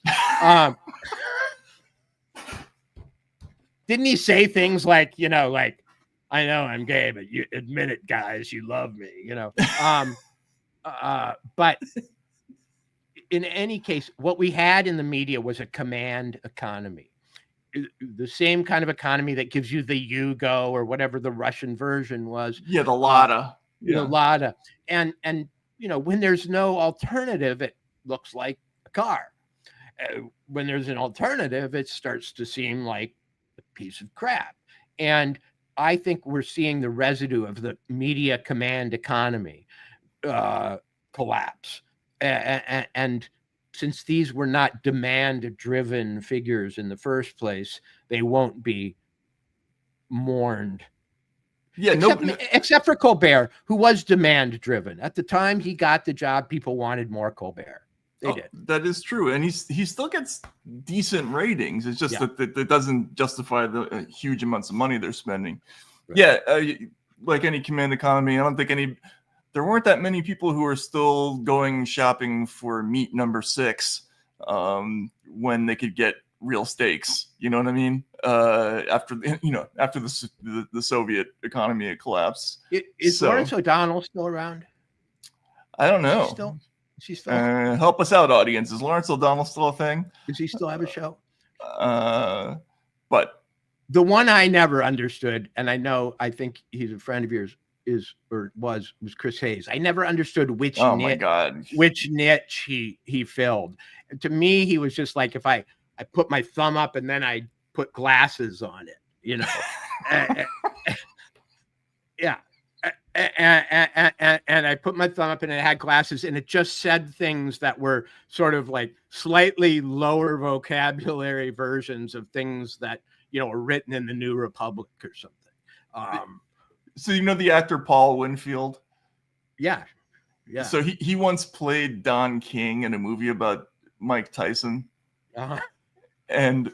Didn't he say things like, I know I'm gay, but you admit it, guys, you love me, but in any case, what we had in the media was a command economy, the same kind of economy that gives you the Yugo or whatever the Russian version was. Yeah, the Lada. The Lada. And when there's no alternative, it looks like a car. When there's an alternative, it starts to seem like a piece of crap. And I think we're seeing the residue of the media command economy collapse. And since these were not demand-driven figures in the first place, they won't be mourned. Yeah, except for Colbert, who was demand-driven. At the time he got the job, people wanted more Colbert. They did. That is true, and he still gets decent ratings. It's just that it doesn't justify the huge amounts of money they're spending. Right. Yeah, like any command economy, I don't think there weren't that many people who are still going shopping for meat number 6 when they could get real steaks. You know what I mean? After the Soviet economy had collapsed. Is Lawrence O'Donnell still around? I don't know. Is she still? Help us out, audience. Is Lawrence O'Donnell still a thing? Does he still have a show? But the one I never understood, and I think he's a friend of yours, was Chris Hayes. I never understood which Oh my God. niche he filled. And to me, he was just like, if I put my thumb up and then I put glasses on it, you know. Yeah. And I put my thumb up and it had glasses and it just said things that were sort of like slightly lower vocabulary versions of things that, you know, are written in the New Republic or something. So you know the actor Paul Winfield? Yeah. So he once played Don King in a movie about Mike Tyson. Uh-huh. And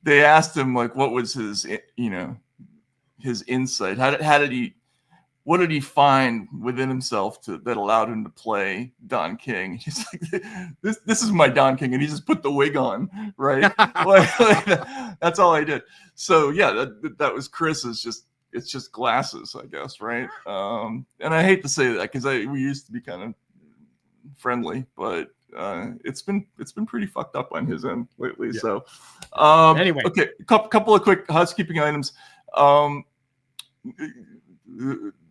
they asked him, like, what was his, you know, his insight? What did he find within himself that allowed him to play Don King? He's like, this is my Don King, and he just put the wig on, right? That's all I did. So yeah, that was Chris's. It's just glasses, I guess, right? And I hate to say that because we used to be kind of friendly, but it's been pretty fucked up on his end lately. Yeah. So anyway, okay, couple of quick housekeeping items.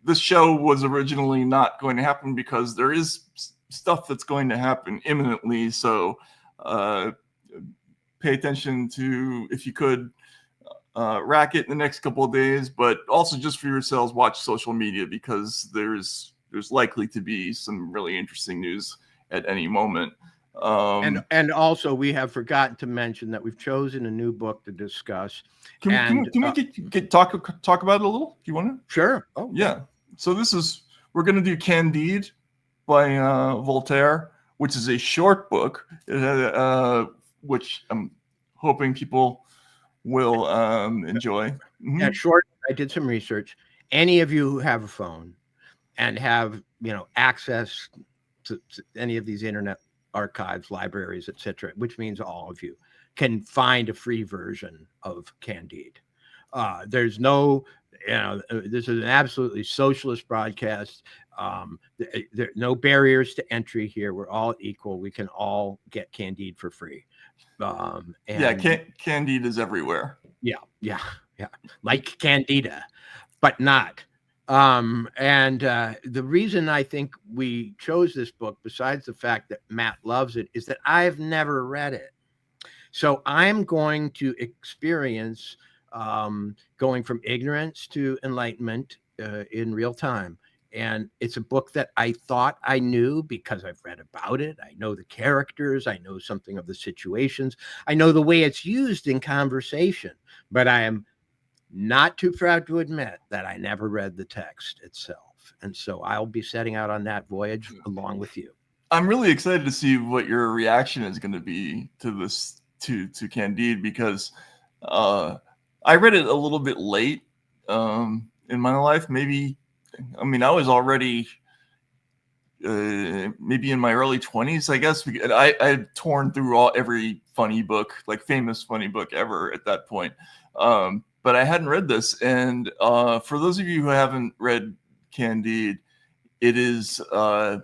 This show was originally not going to happen because there is stuff that's going to happen imminently. So pay attention to, if you could, Racket in the next couple of days, but also just for yourselves, watch social media because there's likely to be some really interesting news at any moment. And also we have forgotten to mention that we've chosen a new book to discuss. Can we talk about it a little? Do you want to? Sure. Oh yeah. So we're going to do Candide by Voltaire, which is a short book, which I'm hoping people will enjoy. Mm-hmm. Yeah, short. I did some research. Any of you who have a phone and have, you know, access to any of these internet archives, libraries, etc., which means all of you can find a free version of Candide. There's no, you know, this is an absolutely socialist broadcast. There are no barriers to entry here. We're all equal. We can all get Candide for free. Candide is everywhere. Yeah. Like Candida, but not. The reason I think we chose this book, besides the fact that Matt loves it, is that I've never read it. So I'm going to experience going from ignorance to enlightenment in real time. And it's a book that I thought I knew because I've read about it. I know the characters. I know something of the situations. I know the way it's used in conversation. But I am not too proud to admit that I never read the text itself. And so I'll be setting out on that voyage along with you. I'm really excited to see what your reaction is going to be to this, to Candide, because I read it a little bit late in my life. I was already maybe in my early 20s, I guess. I had torn through every funny book, like famous funny book ever at that point. But I hadn't read this. And for those of you who haven't read Candide, it's a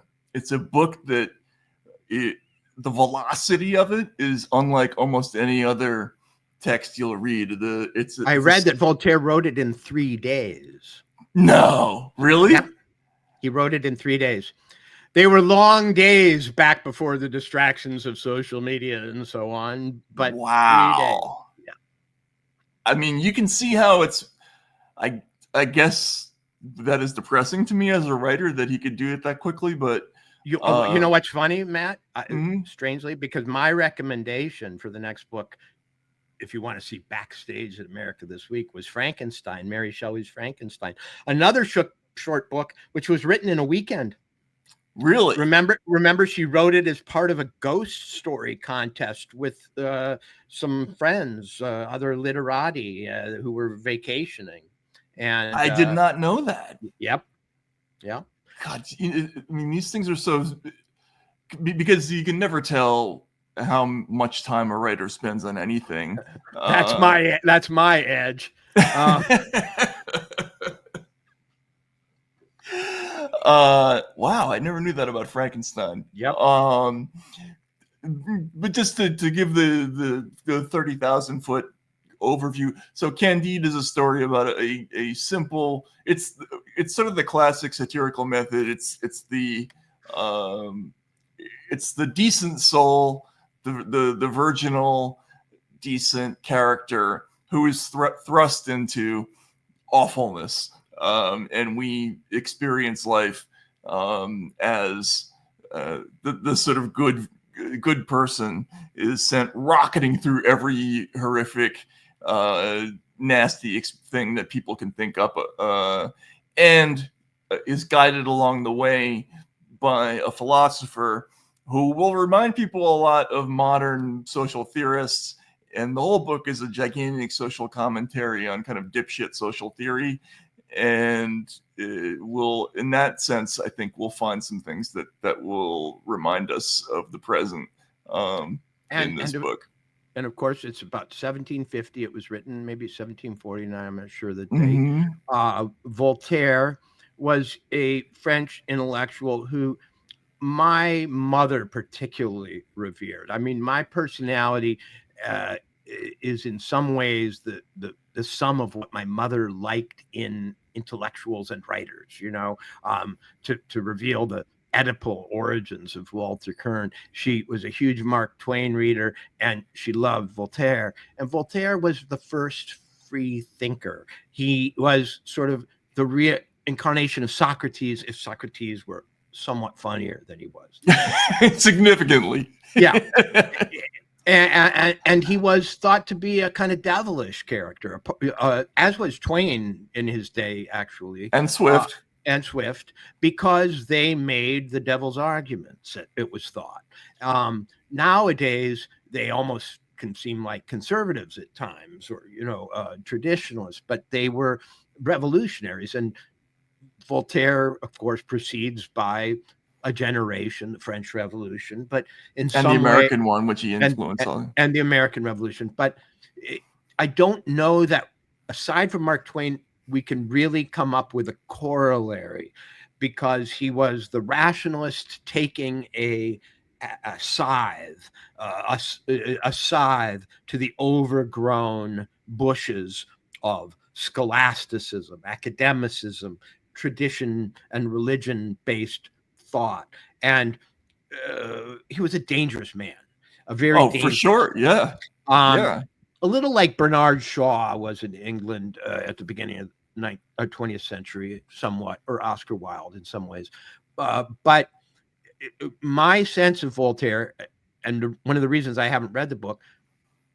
book that the velocity of it is unlike almost any other text you'll read. I read that Voltaire wrote it in 3 days. No, really? Yep. He wrote it in 3 days. They were long days back before the distractions of social media and so on. But wow. 3 days. Yeah. I mean, you can see how it's, I guess that is depressing to me as a writer that he could do it that quickly, but you know what's funny, Matt? Strangely, because my recommendation for the next book, if you want to see backstage at America This Week, was Frankenstein, Mary Shelley's Frankenstein, another short book, which was written in a weekend. Really? Remember, she wrote it as part of a ghost story contest with some friends, other literati who were vacationing. And I did not know that. Yep. Yeah. God, I mean, these things are so, because you can never tell how much time a writer spends on anything. That's my edge. Wow, I never knew that about Frankenstein. Yep. But just to give the 30,000 foot overview. So Candide is a story about a simple. It's sort of the classic satirical method. It's the decent soul, the virginal decent character who is thrust into awfulness, and we experience life as the sort of good person is sent rocketing through every horrific, nasty thing that people can think up, and is guided along the way by a philosopher who will remind people a lot of modern social theorists. And the whole book is a gigantic social commentary on kind of dipshit social theory. And will, in that sense, I think we'll find some things that will remind us of the present in this book. And of course, it's about 1750. It was written maybe 1749. I'm not sure the date. Voltaire was a French intellectual who my mother particularly revered. I mean, my personality is in some ways the sum of what my mother liked in intellectuals and writers, you know, to reveal the Oedipal origins of Walter Kern. She was a huge Mark Twain reader, and she loved Voltaire. And Voltaire was the first free thinker. He was sort of the reincarnation of Socrates, if Socrates were somewhat funnier than he was. Significantly. Yeah. And he was thought to be a kind of devilish character, as was Twain in his day, actually. And Swift. Because they made the devil's arguments, it was thought. Nowadays, they almost can seem like conservatives at times, or, you know, traditionalists, but they were revolutionaries. And Voltaire, of course, proceeds by a generation, the French Revolution, but in some way, and the American way, one, which he influenced on, and the American Revolution. But I don't know that, aside from Mark Twain, we can really come up with a corollary, because he was the rationalist taking a scythe to the overgrown bushes of scholasticism, academicism, tradition, and religion-based thought. And he was a dangerous man, a very dangerous, for sure, yeah. A little like Bernard Shaw was in England at the beginning of the 20th century, somewhat, or Oscar Wilde in some ways. But my sense of Voltaire, and one of the reasons I haven't read the book,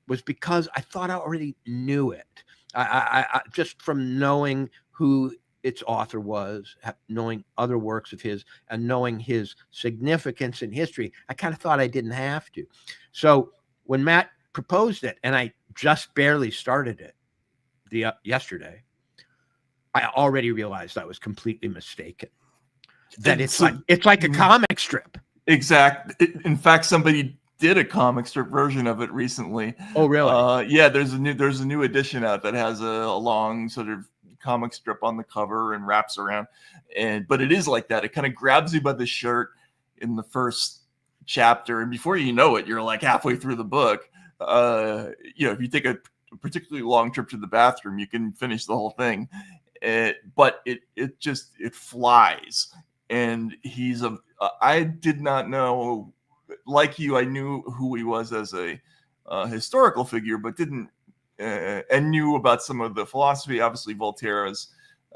was because I thought I already knew it. I just from knowing who its author was, knowing other works of his, and knowing his significance in history, I kind of thought I didn't have to. So when Matt proposed it, and I just barely started it yesterday, I already realized I was completely mistaken. That it's like a comic strip. Exactly. In fact, somebody did a comic strip version of it recently. Oh, really? Yeah, there's a new edition out that has a long sort of comic strip on the cover and wraps around, but it is like that. It kind of grabs you by the shirt in the first chapter, and before you know it, you're like halfway through the book. If you take a particularly long trip to the bathroom, you can finish the whole thing. But it flies, and I did not know, like you, I knew who he was as a historical figure, but didn't and knew about some of the philosophy. Obviously, Voltaire is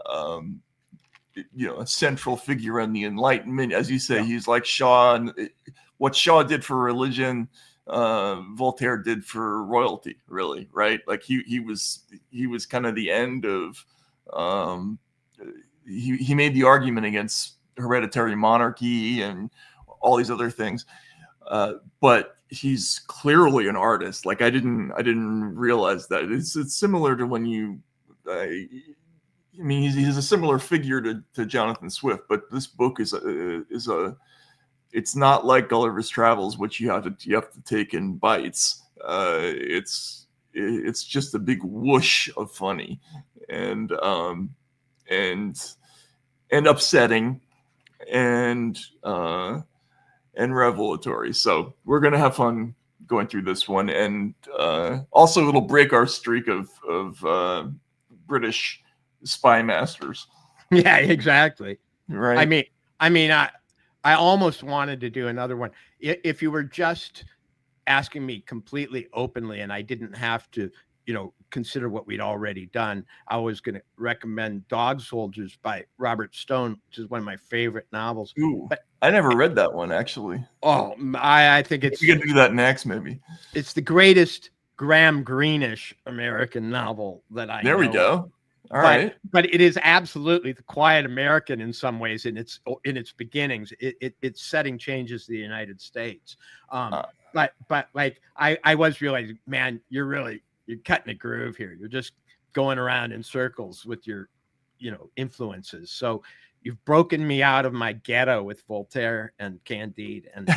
a central figure in the Enlightenment, as you say. Yeah. He's like Shaw, and what Shaw did for religion, Voltaire did for royalty, really, right? Like he was kind of the end of. He made the argument against hereditary monarchy and all these other things, but he's clearly an artist. Like I didn't realize that. It's similar to when he's a similar figure to Jonathan Swift, but this book it's not like Gulliver's Travels, which you have to take in bites. It's just a big whoosh of funny and upsetting and revelatory. So we're gonna have fun going through this one, and also it'll break our streak of British spy masters. Yeah, exactly. Right. I mean, I almost wanted to do another one. If you were just asking me completely openly and I didn't have to, consider what we'd already done, I was going to recommend Dog Soldiers by Robert Stone, which is one of my favorite novels. Ooh, but I never read that one, actually. Oh, I think we could do that next, maybe. It's the greatest Graham Greenish American novel that I know. There we go. All right. But it is absolutely the quiet American in some ways in its beginnings. Its setting changes the United States. But like I was realizing, man, you're cutting a groove here. You're just going around in circles with your, influences. So you've broken me out of my ghetto with Voltaire and Candide. And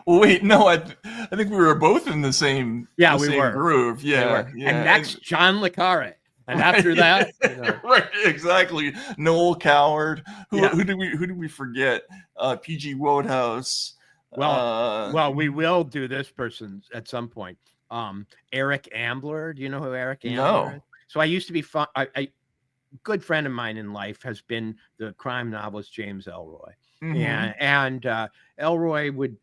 well, wait, no, I think we were both in the same groove. Yeah, yeah. And next, John Le Carre. And after that, right, exactly. Noel Coward. Who did we forget? P.G. Wodehouse. Well, we will do this person at some point. Eric Ambler. Do you know who Eric Ambler is? So I used to be a good friend of mine in life has been the crime novelist James Ellroy. Mm-hmm. And Ellroy would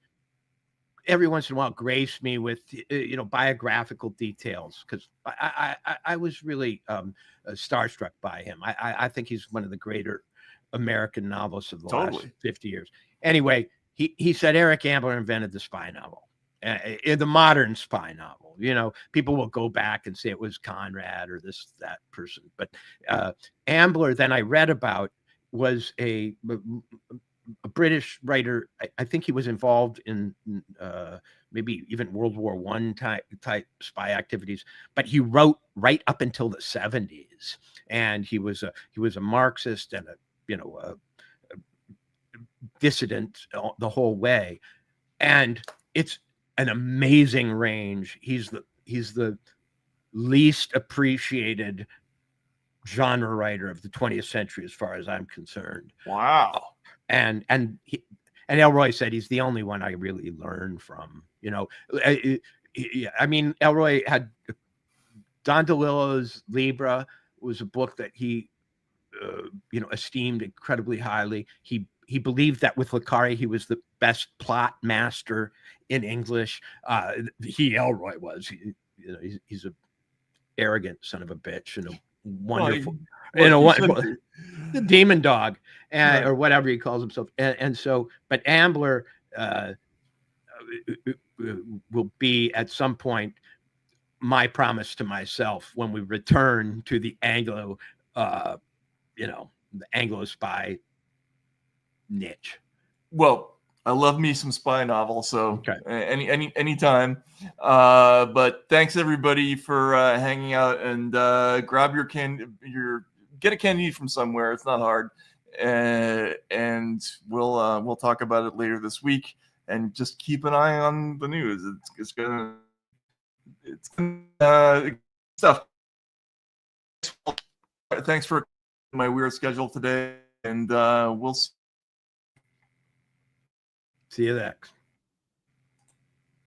every once in a while grace me with biographical details, because I was really starstruck by him. I think he's one of the greater American novelists of the last 50 years. Anyway, he said Eric Ambler invented the spy novel, the modern spy novel. People will go back and say it was Conrad or that person, but Ambler, then I read about, was a British writer. I think he was involved in maybe even World War I type spy activities, but he wrote right up until the 70s, and he was a Marxist and a dissident the whole way. And it's an amazing range. He's the least appreciated genre writer of the 20th century, as far as I'm concerned. Wow. And Ellroy said he's the only one I really learned from. I mean, Ellroy had Don DeLillo's Libra was a book that he esteemed incredibly highly. He believed that with Le Carre he was the best plot master in English. Ellroy was. He's a arrogant son of a bitch and a wonderful, the demon dog, or whatever he calls himself. And so, but Ambler will be at some point my promise to myself when we return to the Anglo, the Anglo spy niche. Well, I love me some spy novels, so anytime. But thanks everybody for hanging out, and grab get a candy from somewhere. It's not hard, and we'll talk about it later this week. And just keep an eye on the news. It's gonna stuff. Thanks for my weird schedule today, and we'll see you next.